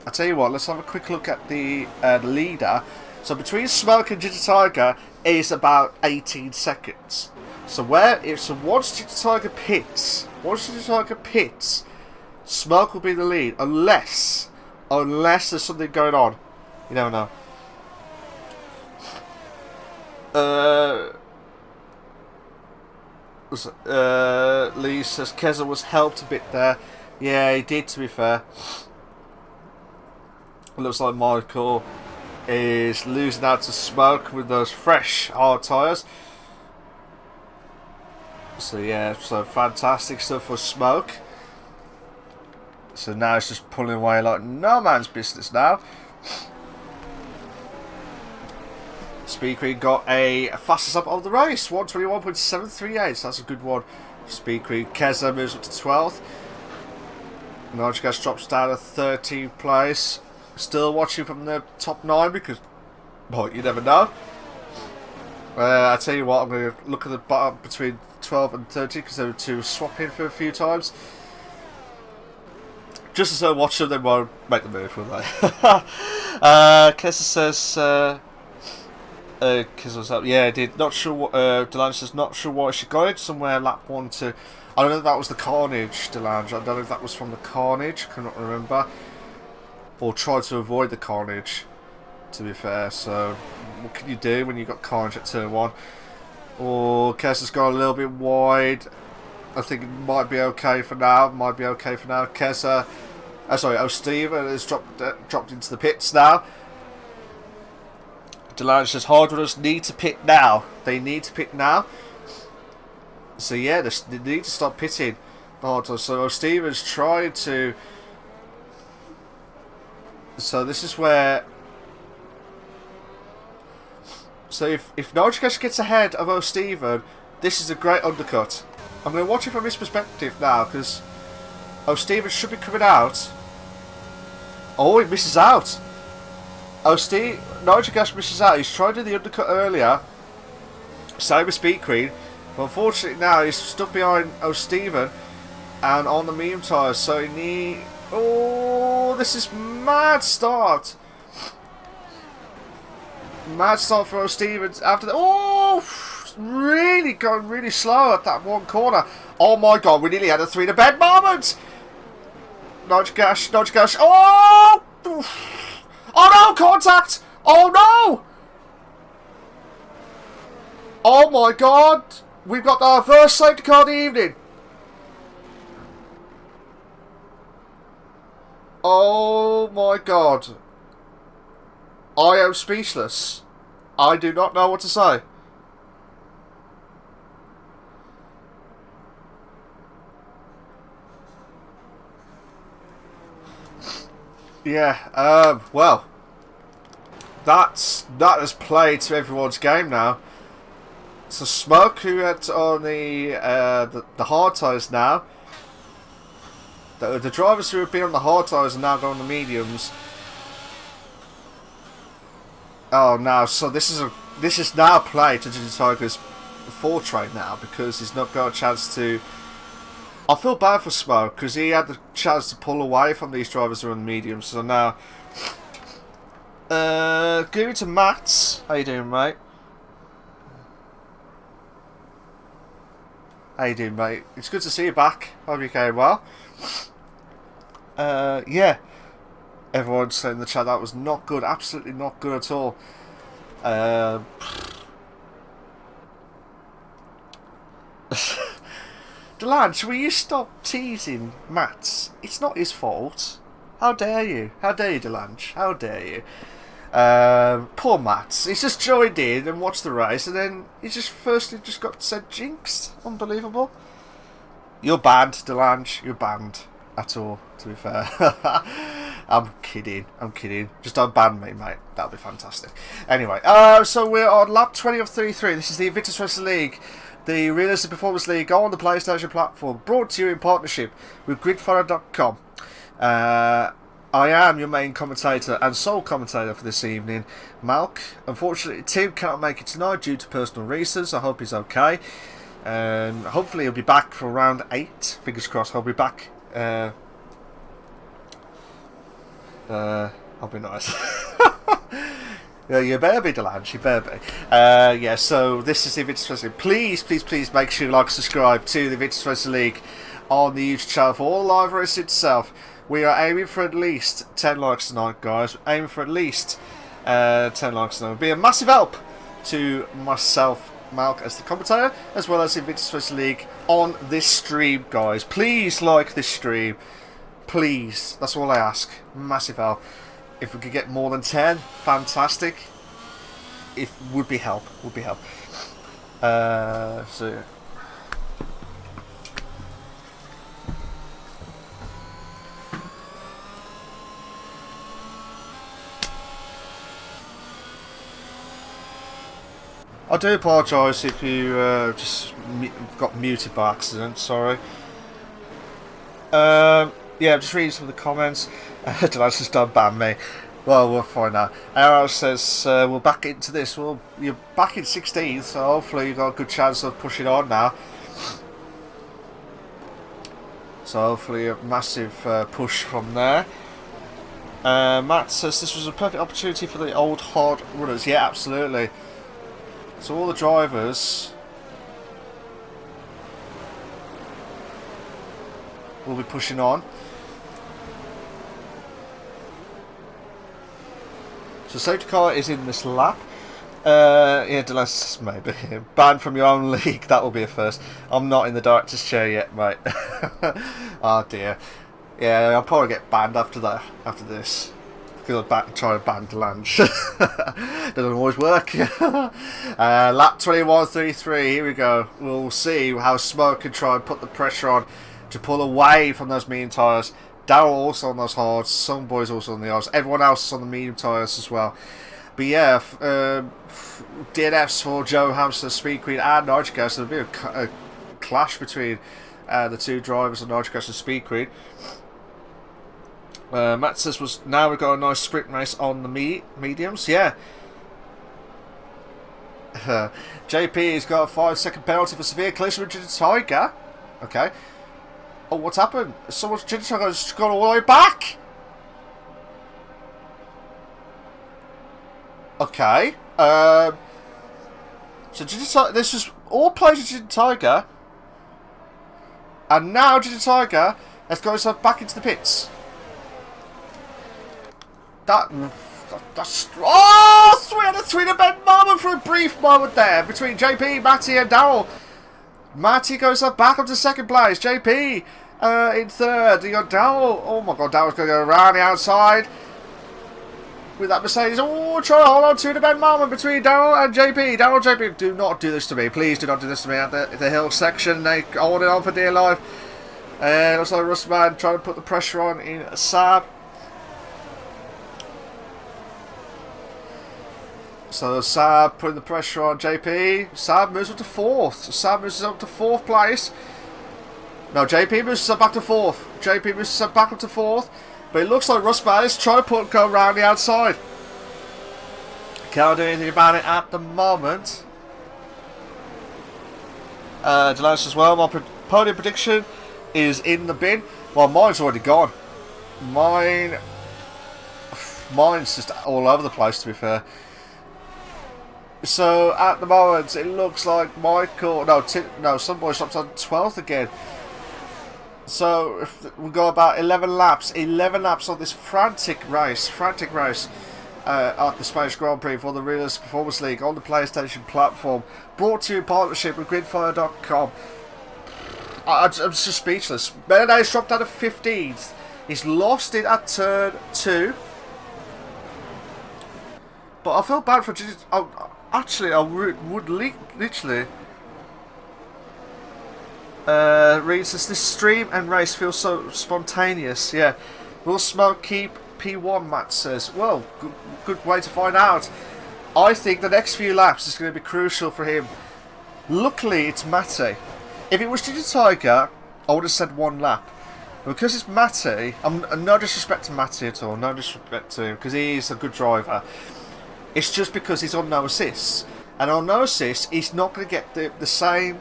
I'll tell you what, let's have a quick look at the leader. So between Smoke and Ginger Tiger is about 18 seconds. So once Ginger Tiger pits, Smoke will be the lead, unless there's something going on. You never know. Lee says Keza was helped a bit there. Yeah, he did, to be fair. It looks like Michael is losing out to Smoke with those fresh hard tyres. So yeah, so fantastic stuff for Smoke. So now it's just pulling away like no man's business now. Speed Queen got a fastest lap of the race, 121.738, so that's a good one. Speed Queen. Keza moves up to 12th. Nigel drops down to 13th place. Still watching from the top 9 because, well, you never know. I tell you what, I'm going to look at the bottom between 12 and 13 because they were two swapping for a few times. Just as I watch them, they won't make the move, will they? Kessa says, Kessa up. Yeah, I did. Not sure what, Delange says, not sure why she got it. Somewhere lap 1 to, I don't know if that was the Carnage, Delange. I don't know if that was from the Carnage, cannot remember. Or tried to avoid the Carnage, to be fair. So, what can you do when you've got Carnage at turn 1? Or Kessa's gone a little bit wide. I think it might be okay for now. Kessa, Steven has dropped into the pits now. Delange says hard runners need to pit now. They need to pit now. So yeah, they need to stop pitting. So Steven's trying to. So this is where. So if Nojikash gets ahead of O'Steven, this is a great undercut. I'm going to watch it from his perspective now because O'Steven should be coming out. Oh, he misses out. Nojikash misses out. He's tried to do the undercut earlier. Same with Speed Queen. But unfortunately now he's stuck behind O'Steven and on the medium tyres. So he needs. Oh, this is mad start. Mad start for O'Steven after that. Oh, really going really slow at that one corner. Oh my god, we nearly had a 3 to bed moment. Nojikash. Oh! Oh no, contact! Oh no! Oh my god! We've got our first safety car of the evening. Oh my god. I am speechless. I do not know what to say. Yeah, well, that has played to everyone's game now. So Smoke, who had on the hard tyres now, the drivers who have been on the hard tyres are now going on the mediums. Oh no! So this is now played to Tiger's forte now, because he's not got a chance to. I feel bad for Smoke because he had the chance to pull away from these drivers who are on the mediums. So now, going to Matt. How you doing, mate? How you doing, mate? It's good to see you back. Hope you're going well. Yeah. Everyone's saying in the chat that was not good. Absolutely not good at all. Delange, will you stop teasing Matt? It's not his fault. How dare you? How dare you, Delange? How dare you? Poor Matt. He's just joined in and watched the race, and then he just got said jinxed. Unbelievable. You're banned, Delange. You're banned. At all, to be fair. I'm kidding. Just don't ban me, mate. That'll be fantastic. Anyway, so we're on lap 20 of 33. This is the Invictus Racing League, the Realistic Performance League on the PlayStation platform, brought to you in partnership with gridfire.com. I am your main commentator and sole commentator for this evening, Malc. Unfortunately, Tim cannot make it tonight due to personal reasons. I hope he's okay. And hopefully he'll be back for round 8. Fingers crossed, he'll be back. I'll be nice. Yeah, you better be, Delange. You better be. Yeah, so this is the Invictus Racing League. Please make sure you like and subscribe to the Invictus Racing League on the YouTube channel for all live race itself. We are aiming for at least 10 likes tonight, guys. We're aiming for at least 10 likes tonight. It would be a massive help to myself, Malc, as the commentator, as well as the Invictus Racing League on this stream, guys. Please like this stream. Please. That's all I ask. Massive help. If we could get more than 10, fantastic. It would be help. So I do apologise if you just got muted by accident, sorry. Yeah, I'm just reading some of the comments. Delange just don't ban me. Well, we'll find out. IRL says, we're back into this. Well, you're back in 16th, so hopefully you've got a good chance of pushing on now. So hopefully a massive push from there. Matt says this was a perfect opportunity for the old hard runners. Yeah, absolutely. So all the drivers will be pushing on. So safety car is in this lap. Yeah, Delange, maybe. Banned from your own league, that will be a first. I'm not in the director's chair yet, mate. Oh dear. Yeah, I'll probably get banned after this. Because I'm trying to ban Delange. Doesn't always work. Lap 21.33, here we go. We'll see how Smoke can try and put the pressure on to pull away from those medium tyres. Darryl also on those hards, some boys also on the hards, everyone else is on the medium tyres as well. But yeah, DNFs for Joe Hamster, Speed Queen and Nitrogas. So there'll be a clash between the two drivers of Nitrogas and Speed Queen. Matt says now we've got a nice sprint race on the mediums. Yeah. JP has got a 5-second penalty for severe collision with Ginger Tiger. Okay. Oh, what's happened? Someone's Ginger Tiger has gone all the way back. Okay. So Ginger Tiger, this was all played with Ginger Tiger, and now Ginger Tiger has got himself back into the pits. That's we had a twin-event moment for a brief moment there between JP, Matty and Darryl. Matty goes up back up to second place. JP in third. You got Darryl. Oh my god, Darryl's going to go around the outside with that Mercedes. Oh, trying to hold on to the event moment between Darryl and JP. Darryl, JP, do not do this to me. Please do not do this to me at the hill section. They hold it on for dear life. And looks like Rustman trying to put the pressure on in Saab. So Saab putting the pressure on JP. Saab moves up to 4th. Saab moves up to 4th place. No, JP moves back to 4th. JP moves back up to 4th. But it looks like Rustman is trying to go around the outside. Can't do anything about it at the moment. Delance as well. My podium prediction is in the bin. Well, mine's already gone. Mine's just all over the place, to be fair. So at the moment, it looks like Michael. No, some boy stops on 12th again. So we go about 11 laps. 11 laps on this frantic race. At the Spanish Grand Prix for the Realistic Performance League on the PlayStation platform, brought to you in partnership with Gridfire.com. I'm just speechless. Menendez dropped out of 15th. He's lost it at turn 2. But I feel bad for actually, I would literally reads this stream and race feels so spontaneous. Yeah, will Smoke keep P1? Matt says. Well, good way to find out. I think the next few laps is going to be crucial for him. Luckily, it's Matty. If it was Ginger Tiger, I would have said 1 lap. But because it's Matty, no disrespect to Matty at all, no disrespect to him, because he is a good driver. It's just because he's on no assists. And on no assists, he's not going to get the same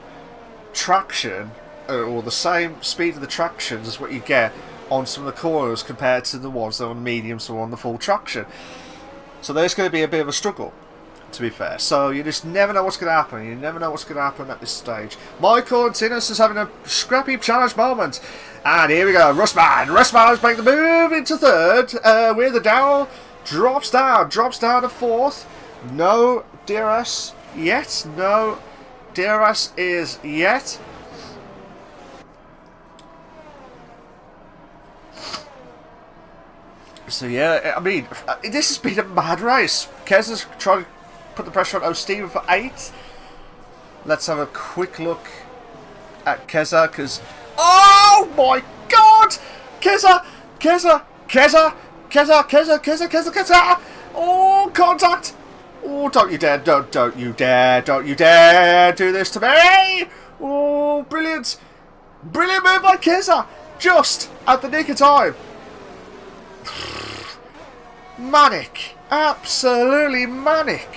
traction, or the same speed of the tractions as what you get on some of the corners compared to the ones that are on the mediums or on the full traction. So there's going to be a bit of a struggle, to be fair. So you just never know what's going to happen. You never know what's going to happen at this stage. Michael and Tinus is having a scrappy challenge moment. And here we go. Rustman is making the move into 3rd. Where the Dow drops down to 4th. No DRS yet. No DRS is yet. So yeah, I mean, this has been a mad race. Kez is trying to put the pressure on O'Steven for 8. Let's have a quick look at Keza, because... Oh my god! Keza! Oh, contact! Oh, don't you dare, don't you dare do this to me! Oh, brilliant! Brilliant move by Keza! Just at the nick of time. Manic. Absolutely manic.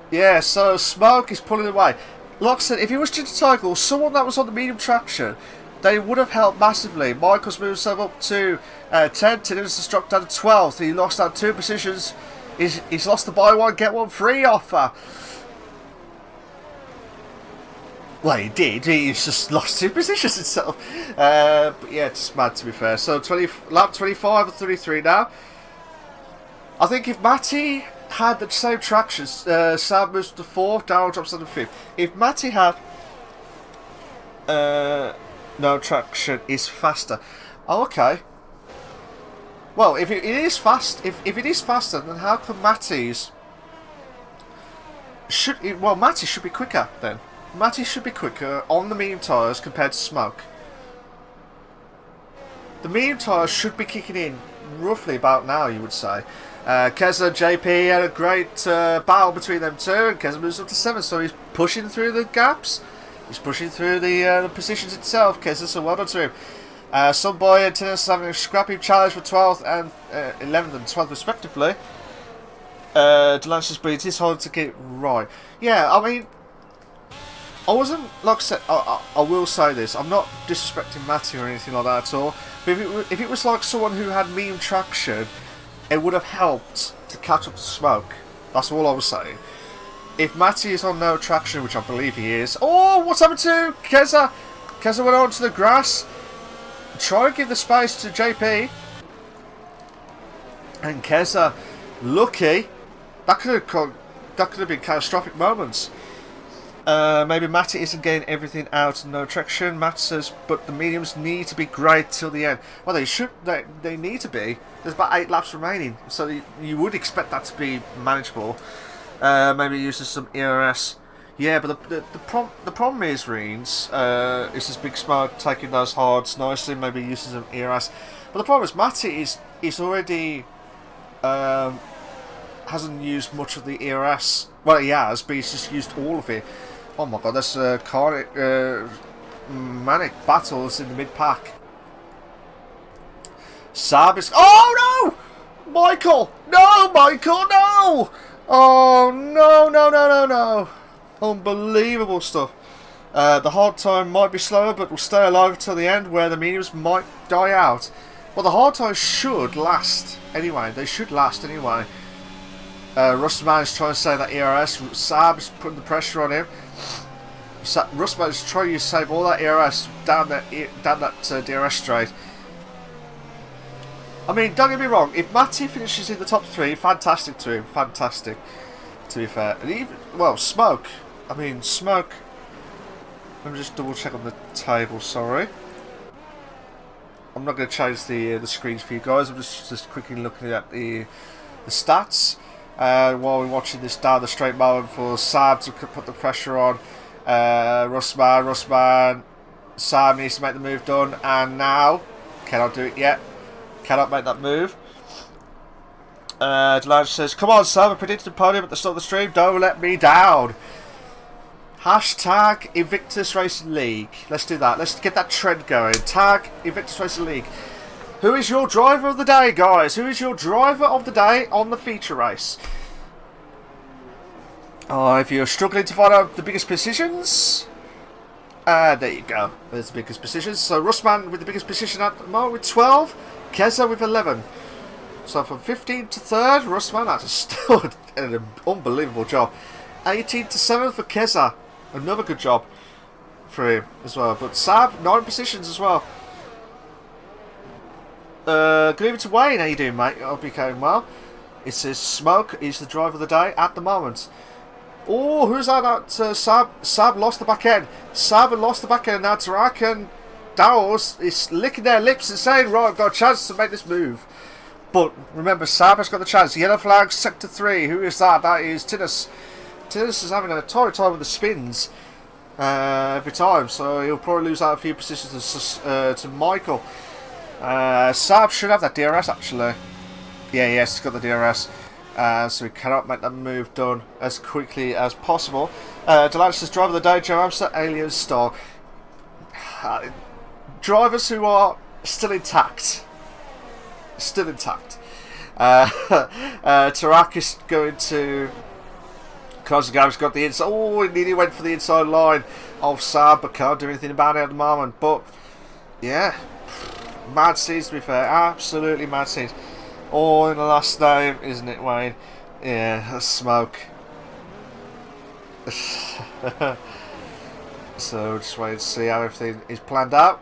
Yeah, so Smoke is pulling away. Like I said, if he was Ginger Tiger or someone that was on the medium traction, they would have helped massively. Michael's moved himself up to 10. Tinus has dropped down to 12th. He lost out 2 positions. He's lost the buy one, get one free offer. Well, he did. He's just lost 2 positions himself. But yeah, it's mad, to be fair. So lap 25 and 33 now. I think if Matty had the same traction, Sam moves to 4th, Darryl drops down to 5th. If Matty had no traction, is faster. Oh, okay. Well, if it is fast, if it is faster, then how come Matty's Matty should be quicker then. Matty should be quicker on the medium tyres compared to Smoke. The medium tyres should be kicking in roughly about now, you would say. Keza and JP had a great battle between them two, and Keza moves up to 7th, so he's pushing through the gaps. He's pushing through the positions itself, Keza, so well done to him. Sunboy and Tinus having a scrappy challenge for 12th and 11th and 12th respectively. Delance's breeds is hard to get right. Yeah, I mean, I wasn't, like I said, I will say this, I'm not disrespecting Matty or anything like that at all, but if it was like someone who had medium traction, it would have helped to catch up to Smoke. That's all I was saying. If Matty is on no traction, which I believe he is... Oh, what's happened to Keza? Keza went onto the grass. Try and give the space to JP. And Keza, lucky. That could have been catastrophic moments. Maybe Matty isn't getting everything out in no traction. Matt says, but the mediums need to be great till the end. Well, they should. They need to be. There's about 8 laps remaining, so you would expect that to be manageable. Maybe uses some ERS. Yeah, but the problem is, Reens, is this Big Smoke taking those hards nicely. Maybe uses some ERS. But the problem is Matty is already hasn't used much of the ERS. Well, he has, but he's just used all of it. Oh my god, that's manic battles in the mid-pack. Saab is... Oh no! Michael! No, Michael, no! Oh no, no, no, no, no. Unbelievable stuff. The hard time might be slower, but will stay alive until the end, where the mediums might die out. Well, the hard times should last anyway. They should last anyway. Rustman is trying to save that ERS. Saab's putting the pressure on him. Rustman is trying to save all that ERS down that DRS straight. I mean, don't get me wrong. If Matty finishes in the top 3, fantastic to him. Fantastic, to be fair. And even, well, Smoke. I mean, Smoke. Let me just double check on the table. Sorry. I'm not going to change the screens for you guys. I'm just quickly looking at the stats while we're watching this down the straight moment for Saab to put the pressure on. Rustman. Saab needs to make the move done, and now cannot do it yet. Cannot make that move. Delange says, "Come on, Saab! I predicted a podium at the start of the stream. Don't let me down." Hashtag Invictus Racing League. Let's do that. Let's get that trend going. Tag Invictus Racing League. Who is your driver of the day, guys? Who is your driver of the day on the feature race? If you're struggling to find out the biggest positions, there you go. There's the biggest positions. So Rustman with the biggest position at the moment with 12. Keza with 11. So from 15 to 3rd, Rustman has still an unbelievable job. 18 to 7th for Keza. Another good job for him as well. But Saab, 9 positions as well. Good evening to Wayne. How you doing, mate? I hope you're going well. It says Smoke is the driver of the day at the moment. Oh, who's that? Saab. Saab lost the back end. Saab lost the back end. Now Tarak and Dowles is licking their lips and saying, right, I've got a chance to make this move. But remember, Saab has got the chance. Yellow flag, sector 3. Who is that? That is Tinus. Tinus is having a torrid time with the spins every time, so he'll probably lose out a few positions to Michael. Saab should have that DRS actually. Yeah, yes, he's got the DRS. So he cannot make that move done as quickly as possible. Delange says, driver of the day, Joe Amster, Alien Star. Drivers who are still intact. Still intact. Tarak is going to... Kozagav's got the inside. Oh, he nearly went for the inside line of Saab, but can't do anything about it at the moment. But, yeah. Mad scenes, to be fair. Absolutely mad scenes. All in the last name, isn't it, Wayne? Yeah, that's Smoke. So, just wait to see how everything is planned out.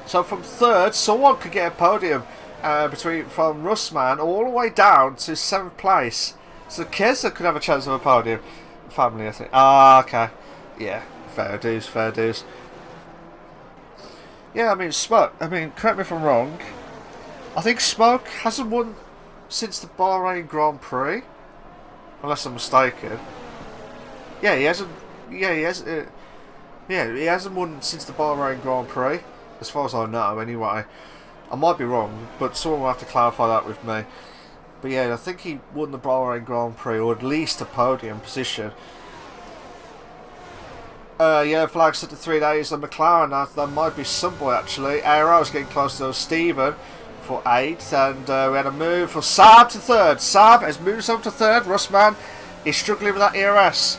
So, from 3rd, someone could get a podium from Rustman all the way down to 7th place. So, Keza could have a chance of a podium. Family, I think. Ah, okay. Yeah, fair dues, fair dues. Yeah, I mean, Smoke, correct me if I'm wrong. I think Smoke hasn't won since the Bahrain Grand Prix. Unless I'm mistaken. Yeah, he hasn't. Yeah, he has. Yeah, he hasn't won since the Bahrain Grand Prix, as far as I know. Anyway, I might be wrong, but someone will have to clarify that with me. But yeah, I think he won the Bahrain Grand Prix, or at least a podium position. Yeah, flag set to 3 days on McLaren. That might be Subway actually. IRL is getting close to Stephen for 8th, and we had a move for Saab to 3rd. Saab has moved up to 3rd. Rustman is struggling with that ERS.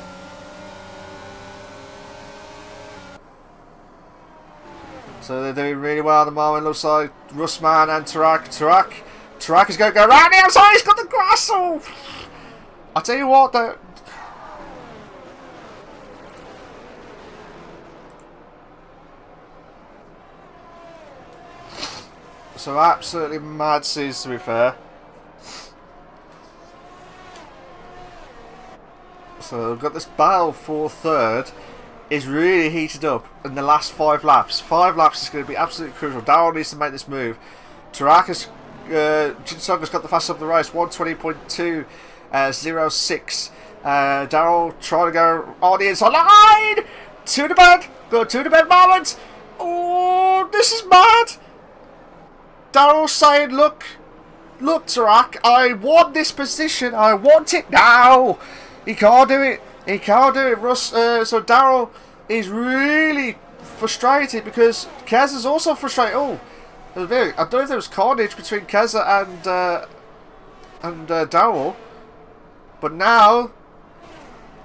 So they're doing really well at the moment. Looks like Rustman and Tarak. Tarak is going to go round the outside. He's got the grass. Oh. I tell you what, though. So absolutely mad scenes, to be fair. So we've got this battle for 3rd is really heated up in the last 5 laps. 5 laps is going to be absolutely crucial. Darryl needs to make this move. Tarak has Jinsonga's got the fastest of the race, 120.206. Darryl trying to go on the inside line. To the bed. Go to the bed moment. Oh, this is mad. Darryl saying, look, Look, Tarak, I want this position. I want it now. He can't do it. He can't do it. So Daryl is really frustrated because Kez is also frustrated. Oh, I don't know if there was carnage between Keza and Daryl, but now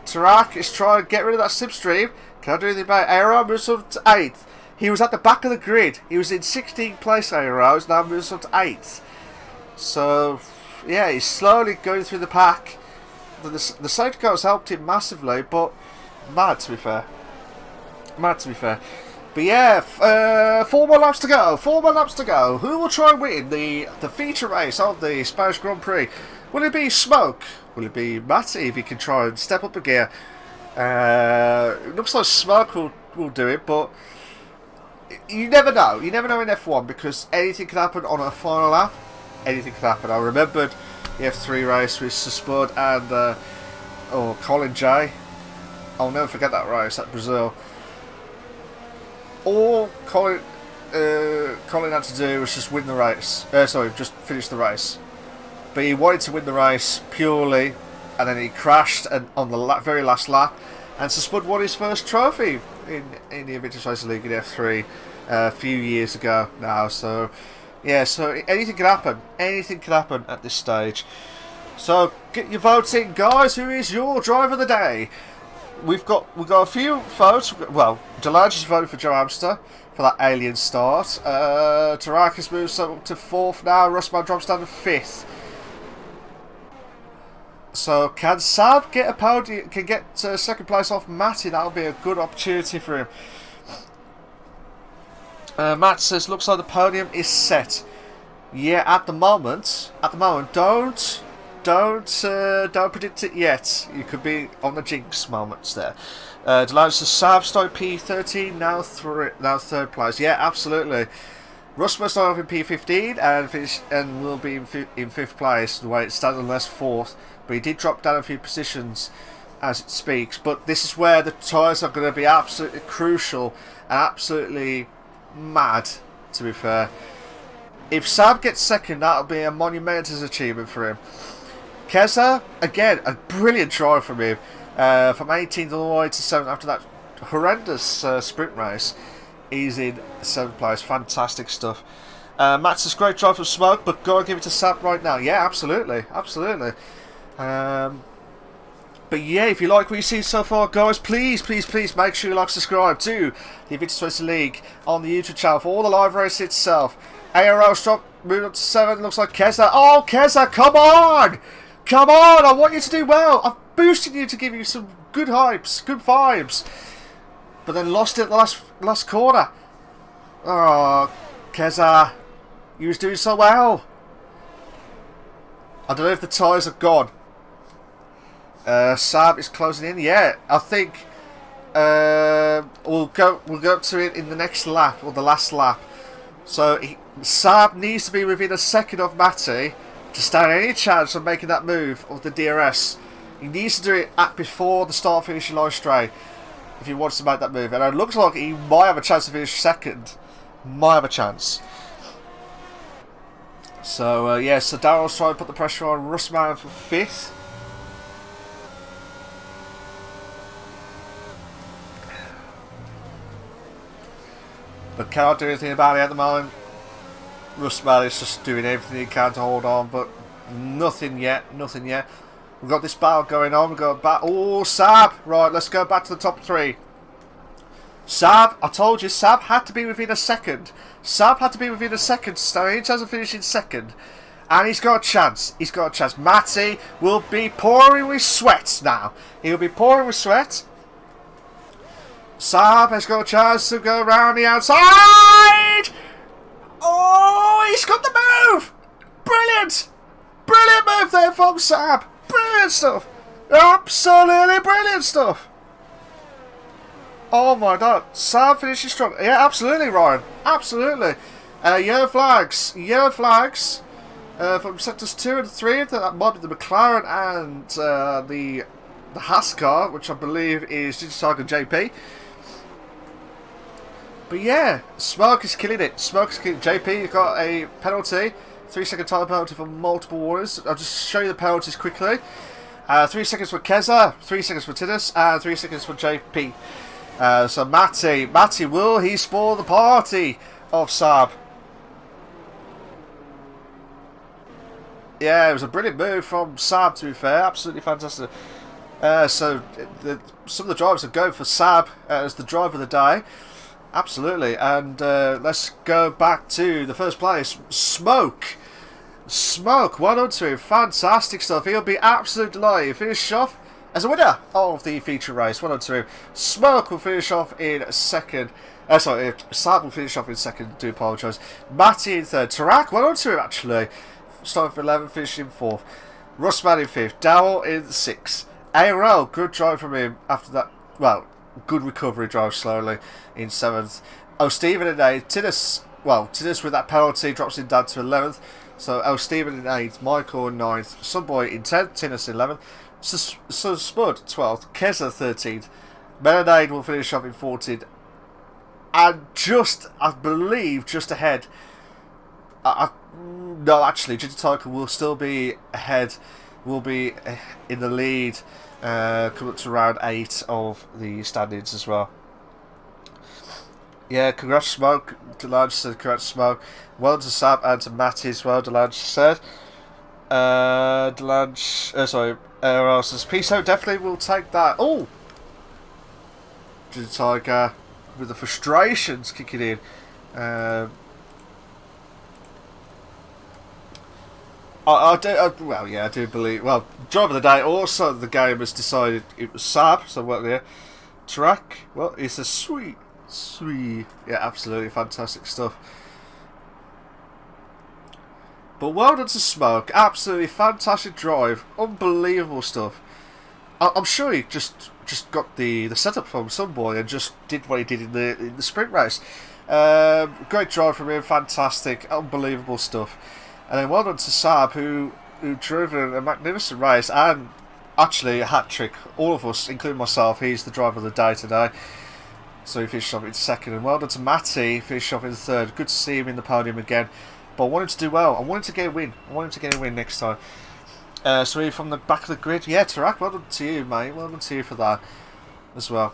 Tarak is trying to get rid of that slipstream. Can't do anything about it. ARL moves up to 8th. He was at the back of the grid. He was in 16th place. ARL is now moves up to 8th. So yeah, he's slowly going through the pack. The safety cars helped him massively, but mad to be fair. But yeah, 4 more laps to go. 4 more laps to go. Who will try and win the feature race of the Spanish Grand Prix? Will it be Smoke? Will it be Matty if he can try and step up a gear? It looks like Smoke will do it, but you never know. You never know in F1 because anything can happen on a final lap. Anything can happen. I remembered the F3 race with Spud and Colin J. I'll never forget that race at Brazil. All Colin had to do was just win the race. Just finish the race. But he wanted to win the race purely, and then he crashed on the very last lap. And Spud won his first trophy in the Invictus Racing League in F3 a few years ago now. So yeah, so anything can happen. Anything can happen at this stage. So get your votes in, guys. Who is your driver of the day? We've got a few votes. Well, Delange is voting for Joe Amster for that alien start. Tarakis moves up to 4th now. Russman drops down to 5th. So can Sab get a podium? Can get 2nd place off Matty? That'll be a good opportunity for him. Matt says, looks like the podium is set. Yeah, at the moment, don't predict it yet. You could be on the jinx moments there. Delange says, Sab started P13, now 3rd place. Yeah, absolutely. Russman started off in P15 and will be in 5th place the way it stands, unless 4th. But he did drop down a few positions as it speaks. But this is where the tyres are going to be absolutely crucial and absolutely mad, to be fair. If Sab gets 2nd, that'll be a monumentous achievement for him. Keza, again, a brilliant drive from him. From 18th all the way to 7th after that horrendous sprint race. He's in 7th place. Fantastic stuff. Matt's a great drive from Smoke, but go and give it to Sab right now. Yeah, absolutely. But yeah, if you like what you see so far, guys, please make sure you like, subscribe to the Invictus Racing League on the YouTube channel for all the live race itself. ARL stop, moving up to 7, looks like Keza. Oh, Keza, come on! Come on, I want you to do well. I've boosted you to give you some good hypes, good vibes. But then lost it at the last corner. Oh, Keza, you was doing so well. I don't know if the tyres are gone. Sab is closing in. Yeah, I think we'll go up to it in the next lap or the last lap. So Sab needs to be within a 2nd of Matty to stand any chance of making that move of the DRS. He needs to do it before the start finishing line straight if he wants to make that move. And it looks like he might have a chance to finish 2nd. Might have a chance. So yeah, so Daryl's trying to put the pressure on Russman for 5th. But cannot do anything about it at the moment. Russman is just doing everything he can to hold on, but nothing yet. We've got this battle going on. We've got oh, Sab! Right, let's go back to the top 3. Sab, I told you, Sab had to be within a 2nd. Sab had to be within a 2nd to stand any chance of finishing 2nd. And he's got a chance. Matty will be pouring with sweat now. He'll be pouring with sweat. Sab has got a chance to go around the outside. Oh, he's got the move. Brilliant move there from Sab. Brilliant stuff. Absolutely brilliant stuff. Oh my god, Sab finishing strong. Yeah, absolutely, Ryan. Absolutely. Yellow flags from sectors 2 and 3. That might be the McLaren and the Haas car, which I believe is Digitag and JP. But yeah, Smoke is killing it. JP got a penalty 3-second time penalty for multiple warnings. I'll just show you the penalties quickly. 3 seconds for Keza, 3 seconds for Tidus, and 3 seconds for JP. So Matty, will he spoil the party of Saab? Yeah, it was a brilliant move from Saab, to be fair. Absolutely fantastic. So some of the drivers are going for Saab as the driver of the day. Absolutely. And let's go back to the first place. Smoke, well done to him. Fantastic stuff. He'll be absolutely delighted. He finished off as a winner of the feature race. Well done to him. Smoke will finish off in second. Sorry, Saab will finish off in second. Do apologise. Matty in third. Tarak, well done to him actually. Starting for 11th, finishing 4th. Russman in 5th. Dowell in 6th. IRL, good drive from him after that. Well, good recovery, drive slowly in 7th. Oh, Stephen in 8th. Tidus with that penalty drops him down to 11th. So, Oh, Stephen in 8th. Michael in 9th. Sunboy in 10th. Tidus in 11th. Spud 12th. Keza 13th. Melanade will finish off in 14th. And I believe, just ahead. No, actually, Digitaka will still be ahead. Will be in the lead. Come up to round 8 of the standings as well. Yeah, congrats Smoke. Delange said congrats Smoke. Well done to Sam and to Matty as well. Delange said. IRL says Piso definitely will take that. Oh, Digitaka with the frustrations kicking in. I do believe. Well, driver of the day. Also, the game has decided it was Saab. So what there? Track. Well, it's a sweet. Yeah, absolutely fantastic stuff. But well done to Smoke. Absolutely fantastic drive. Unbelievable stuff. I'm sure he just got the setup from some boy and just did what he did in the sprint race. Great drive from him. Fantastic. Unbelievable stuff. And then well done to Saab, who drove a magnificent race and actually a hat-trick. All of us, including myself, he's the driver of the day today. So he finished off in second. And well done to Matty, finished off in third. Good to see him in the podium again. But I want him to do well. I want him to get a win. I want him to get a win next time. So from the back of the grid. Yeah, Tarak, well done to you, mate. Well done to you for that as well.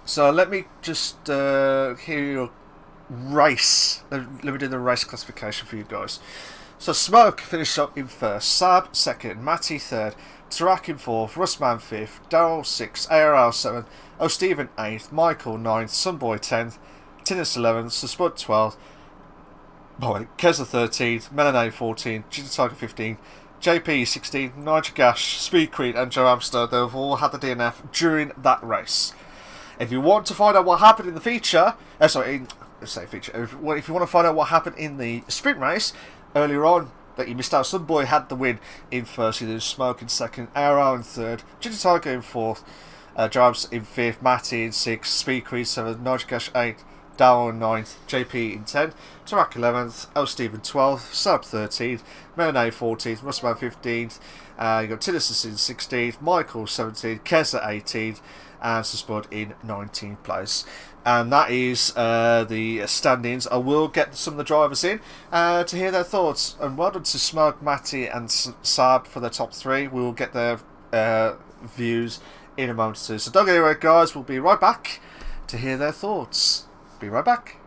So let me just hear your race. Let me do the race classification for you guys. So Smoke finished up in first, Saab second, Matty third, Tarak in fourth, Russman fifth, Daryl 6th, ARL 7th, O'Stephen 8th, Michael 9th, Sunboy 10th, Tinnis 11th, Spud 12th, Keza 13th, Melanay 14th, Jitatiger 15th, JP 16th, Nigel Gash, Speed Queen and Joe Amster. They've all had the DNF during that race. If you want to find out what happened in the feature, if you want to find out what happened in the sprint race earlier on that you missed out, some boy had the win in first. There was Smoke in second, Arrow in third, Jitatiger in fourth, Jobs in fifth, Matty in sixth, Speed Queen 7th, Nigel Gash 8th, Dow in 9th, JP in 10th, Tarak 11th, L. Stephen 12th, Sub 13th, Melanay 14th, Russman 15th, you got Tillis in 16th, Michael 17th, Keza 18th, and Spud in 19th place. And that is the standings. I will get some of the drivers in to hear their thoughts. And well done to Smoke, Matty and Saab for their top 3. We will get their views in a moment or two. So don't go anywhere, guys. We'll be right back to hear their thoughts. Be right back.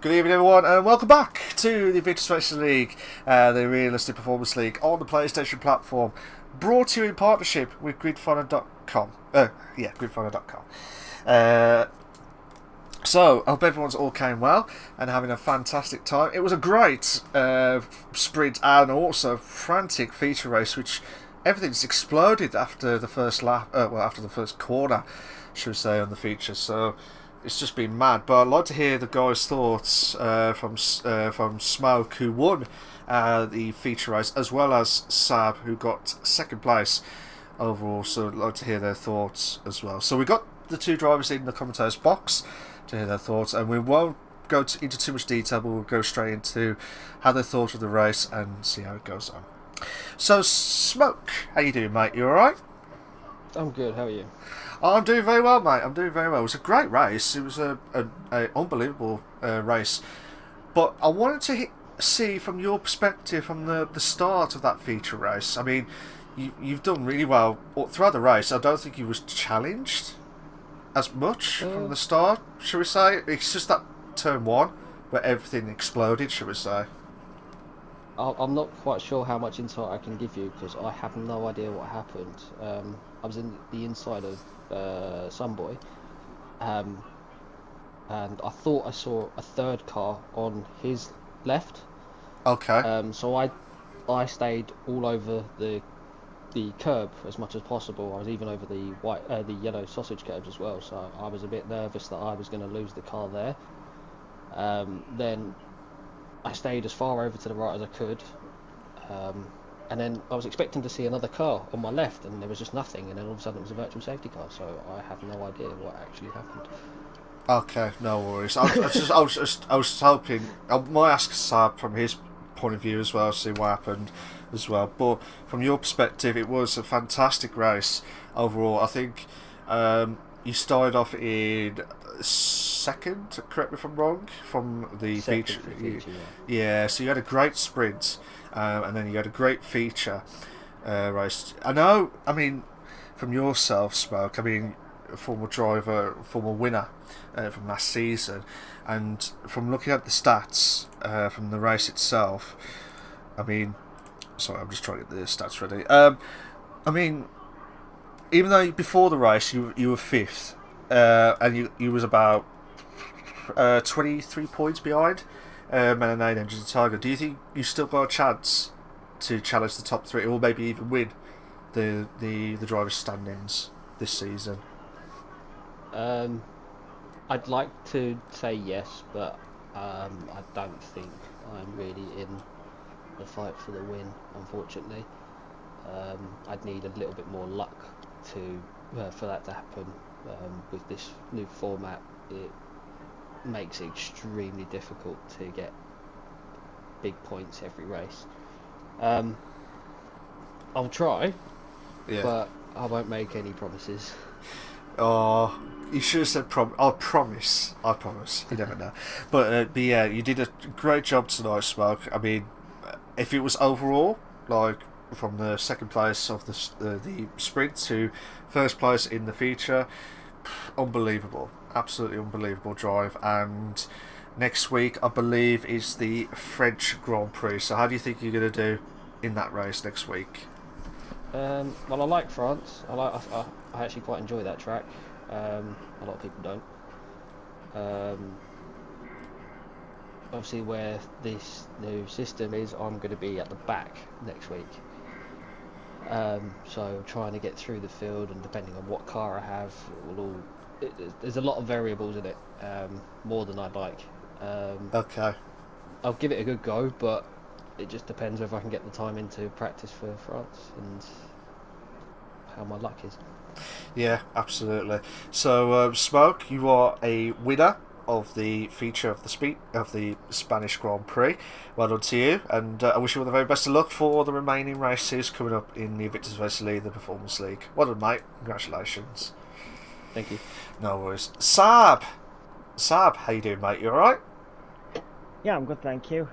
Good evening, everyone, and welcome back to the Invictus Racing League, the realistic performance league on the PlayStation platform, brought to you in partnership with gridfunner.com. Gridfunner.com. So, I hope everyone's all came well and having a fantastic time. It was a great sprint and also frantic feature race, which everything's exploded after the first lap. After the first corner, should we say, on the feature. So it's just been mad. But I'd like to hear the guys' thoughts from Smoke, who won the feature race, as well as Sab, who got second place overall. So I'd like to hear their thoughts as well. So we got the two drivers in the commentators box to hear their thoughts, and we won't go into too much detail, but we'll go straight into how they thought of the race and see how it goes on. So, Smoke, how you doing, mate? You alright? I'm good, how are you? I'm doing very well, mate. I'm doing very well. It was a great race. It was an unbelievable race. But I wanted to see from your perspective, from the start of that feature race. I mean, you've done really well throughout the race. I don't think you was challenged as much from the start, shall we say. It's just that turn one where everything exploded, shall we say. I'm not quite sure how much insight I can give you because I have no idea what happened. I was in the inside of Sunboy, and I thought I saw a third car on his left. Okay. So I stayed all over the curb as much as possible. I was even over the yellow sausage curbs as well. So I was a bit nervous that I was going to lose the car there. Then I stayed as far over to the right as I could, and then I was expecting to see another car on my left, and there was just nothing. And then all of a sudden, it was a virtual safety car. So I have no idea what actually happened. Okay, no worries. I was hoping I might ask Saab from his point of view as well, see what happened as well. But from your perspective, it was a fantastic race overall. I think you started off in second, correct me if I'm wrong, from the feature. Yeah, so you had a great sprint, and then you had a great feature race. I mean, from yourself, Smoke, I mean, a former driver, former winner from last season, and from looking at the stats from the race itself, I mean, sorry, I'm just trying to get the stats ready. I mean, even though before the race you were fifth, and you was about 23 points behind Man and 8 Engines and Tiger, do you think you still got a chance to challenge the top three, or maybe even win the driver's standings this season? I'd like to say yes, but I don't think I'm really in the fight for the win, unfortunately. I'd need a little bit more luck for that to happen. With this new format, it makes it extremely difficult to get big points every race. I'll try, but I won't make any promises. Oh, you should have said I promise. You never know. But yeah, you did a great job tonight, Smoke. I mean, if it was overall, like from the second place of the sprint to first place in the feature, unbelievable, absolutely unbelievable drive. And next week, I believe, is the French Grand Prix. So how do you think you're going to do in that race next week? Well, I like France. I actually quite enjoy that track. A lot of people don't. Obviously, where this new system is, I'm going to be at the back next week. So trying to get through the field, and depending on what car I have, there's a lot of variables in it, more than I'd like. Okay. I'll give it a good go, but it just depends if I can get the time into practice for France and how my luck is. Yeah, absolutely. So, Smoke, you are a winner of the feature of the Spanish Grand Prix. Well done to you, and I wish you all the very best of luck for the remaining races coming up in the Invictus Racing League, the Performance League. Well done, mate. Congratulations. Thank you. No worries. Saab, how you doing, mate? You alright? Yeah, I'm good, thank you.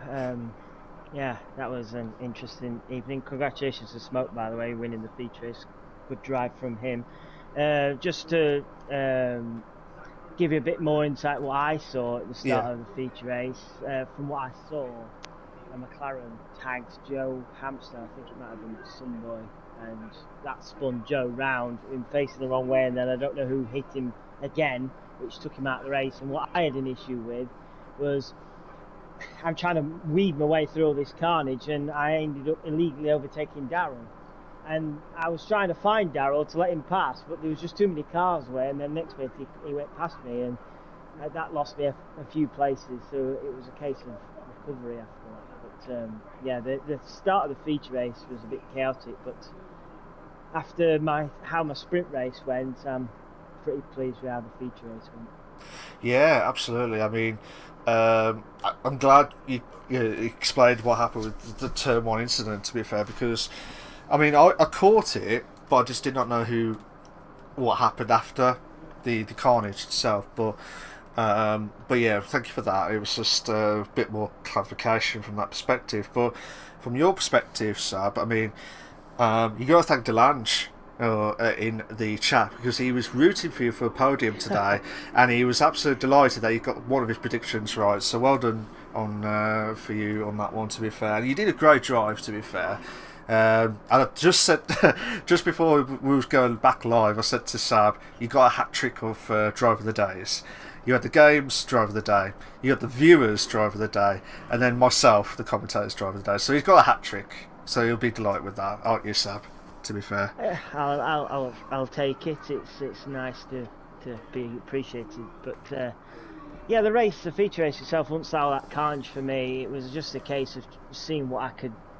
Yeah, that was an interesting evening. Congratulations to Smoke, by the way, winning the feature race. Good drive from him. Just to give you a bit more insight what I saw at the start Yeah. of the feature race. From what I saw, a McLaren tagged Joe Hamster, I think it might have been some boy, and that spun Joe round in facing the wrong way, and then I don't know who hit him again, which took him out of the race. And what I had an issue with was I'm trying to weed my way through all this carnage, and I ended up illegally overtaking Darryl. And I was trying to find Darryl to let him pass, but there was just too many cars away, and then next bit he went past me, and that lost me a few places, so it was a case of recovery after that. But yeah, the start of the feature race was a bit chaotic, but after how my sprint race went, I'm pretty pleased with how the feature race went. Yeah, absolutely. I mean, I'm glad you explained what happened with the Turn 1 incident, to be fair, because, I mean, I caught it, but I just did not know what happened after the carnage itself. But yeah, thank you for that. It was just a bit more clarification from that perspective. But from your perspective, Sab, I mean, you got to thank Delange in the chat, because he was rooting for you for a podium today, and he was absolutely delighted that you got one of his predictions right. So well done for you on that one, to be fair. And you did a great drive, to be fair. And I just said, just before we was going back live, I said to Sab, you got a hat trick of driver of the days. You had the games driver of the day, you had the viewers driver of the day, and then myself, the commentators driver of the day. So he's got a hat trick. So you'll be delighted with that, aren't you, Sab? To be fair, I'll take it. It's nice to be appreciated, but yeah, the feature race itself wasn't all that carnage for me. It was just a case of seeing what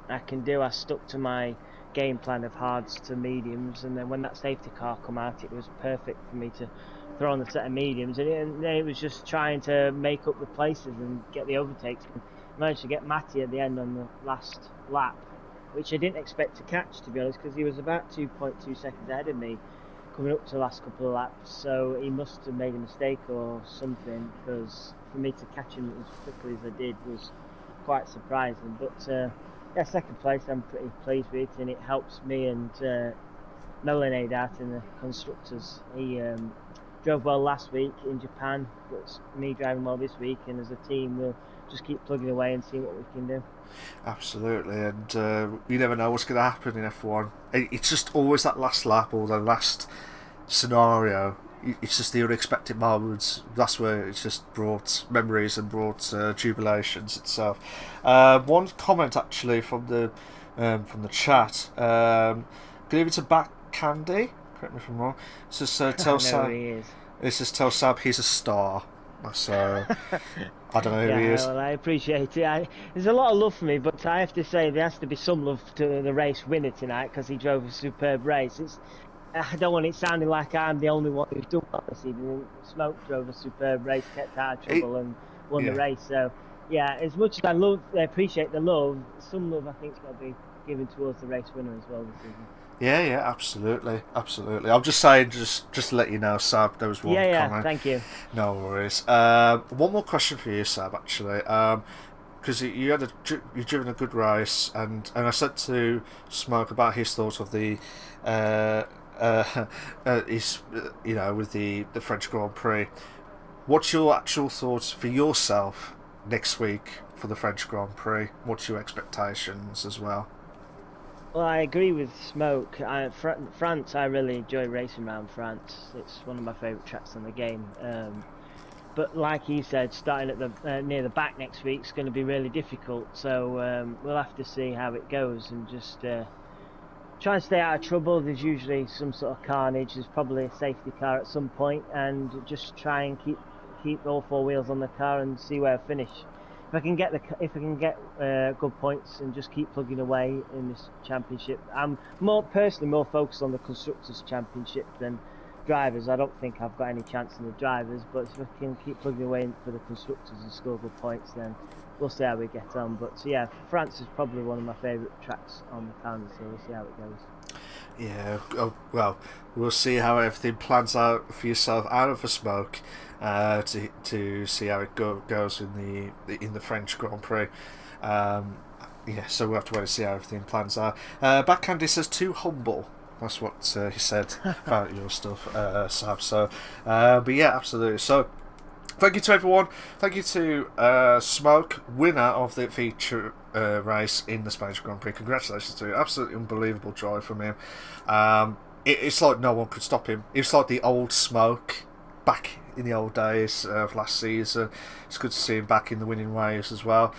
I can do. I stuck to my game plan of hards to mediums, and then when that safety car come out, it was perfect for me to throw on the set of mediums, and then it was just trying to make up the places and get the overtakes. And managed to get Matty at the end on the last lap, which I didn't expect to catch, to be honest, because he was about 2.2 seconds ahead of me coming up to the last couple of laps, so he must have made a mistake or something, because for me to catch him as quickly as I did was quite surprising. But yeah, second place I'm pretty pleased with, and it helps me and Melanade out in the constructors. He drove well last week in Japan, but me driving well this week, and as a team we'll just keep plugging away and see what we can do. Absolutely, and you never know what's going to happen in F1. It's just always that last lap or the last scenario. It's just the unexpected moments. That's where it's just brought memories and brought jubilations itself. One comment actually from the chat. Give it to Back Candy. Correct me if I'm wrong. It says tell Sab. It says tell Sab he's a star. So I don't know who he is. Well, I appreciate it. There's a lot of love for me, but I have to say there has to be some love to the race winner tonight, because he drove a superb race. I don't want it sounding like I'm the only one who's done that this evening. Smoke drove a superb race, kept out of trouble and won the race. So yeah, as much as I appreciate the love, some love I think's got to be given towards the race winner as well this evening. Yeah, absolutely. I'm just saying, just to let you know, Sab, there was one comment. Thank you. No worries. One more question for you, Sab, actually, because you've driven a good race, and I said to Smoke about his thoughts of the with the French Grand Prix. What's your actual thoughts for yourself next week for the French Grand Prix? What's your expectations as well? Well, I agree with Smoke. France, I really enjoy racing around France. It's one of my favourite tracks in the game. But like he said, starting at the near the back next week is going to be really difficult. So we'll have to see how it goes, and just try and stay out of trouble. There's usually some sort of carnage. There's probably a safety car at some point, and just try and keep all four wheels on the car and see where I finish. If I can get good points and just keep plugging away in this championship, I'm personally more focused on the constructors championship than drivers. I don't think I've got any chance in the drivers, but if I can keep plugging away for the constructors and score good points, then we'll see how we get on. But yeah, France is probably one of my favourite tracks on the calendar, so we'll see how it goes. Yeah, well, we'll see how everything plans out for yourself out of the Smoke, to see how it goes in the French Grand Prix. So we'll have to wait and see how everything plans out. Backhandy says too humble. That's what he said about your stuff, Sab. So, but yeah, absolutely. So, thank you to everyone. Thank you to Smoke, winner of the feature race in the Spanish Grand Prix. Congratulations to you. Absolutely unbelievable drive from him. It's like no one could stop him. It's like the old Smoke back in the old days of last season. It's good to see him back in the winning ways as well.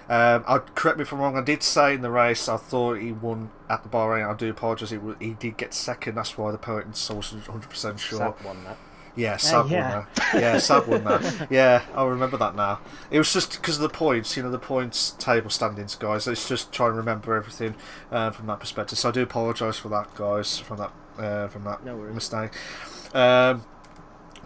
Correct me if I'm wrong, I did say in the race I thought he won at the Bahrain. I do apologise, he did get second, that's why the points I wasn't 100% sure. Sab won that. Yeah, Sab won that. Yeah, Sab won that. Yeah, I remember that now. It was just because of the points, the points table standings, guys. It's just trying to remember everything from that perspective. So I do apologise for that, guys, from that No worries. mistake.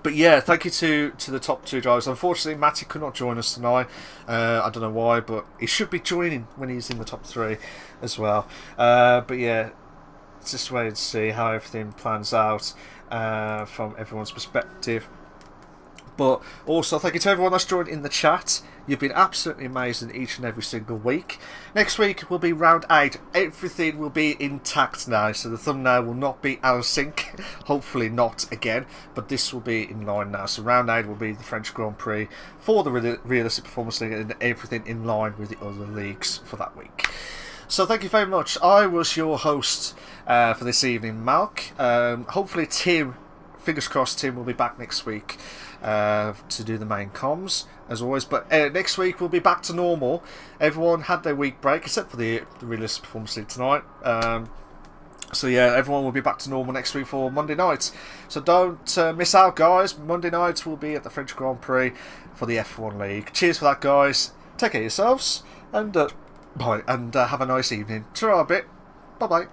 But yeah, thank you to the top two drivers. Unfortunately, Matty could not join us tonight. I don't know why, but he should be joining when he's in the top three as well. But yeah, let's just wait and see how everything plans out from everyone's perspective. But also, thank you to everyone that's joined in the chat. You've been absolutely amazing each and every single week. Next week will be round 8. Everything will be intact now, so the thumbnail will not be out of sync. Hopefully not again, but this will be in line now. So round 8 will be the French Grand Prix for the Realistic Performance League, and everything in line with the other leagues for that week. So thank you very much. I was your host for this evening, Malc. Hopefully Tim, fingers crossed, Tim will be back next week to do the main comms as always, but next week we'll be back to normal. Everyone had their week break except for the Realistic Performance League tonight, so yeah, everyone will be back to normal next week for Monday night, so don't miss out, guys. Monday night will be at the French Grand Prix for the F1 League. Cheers for that, guys. Take care of yourselves, and bye, and have a nice evening. Ta-ra a bit. Bye bye.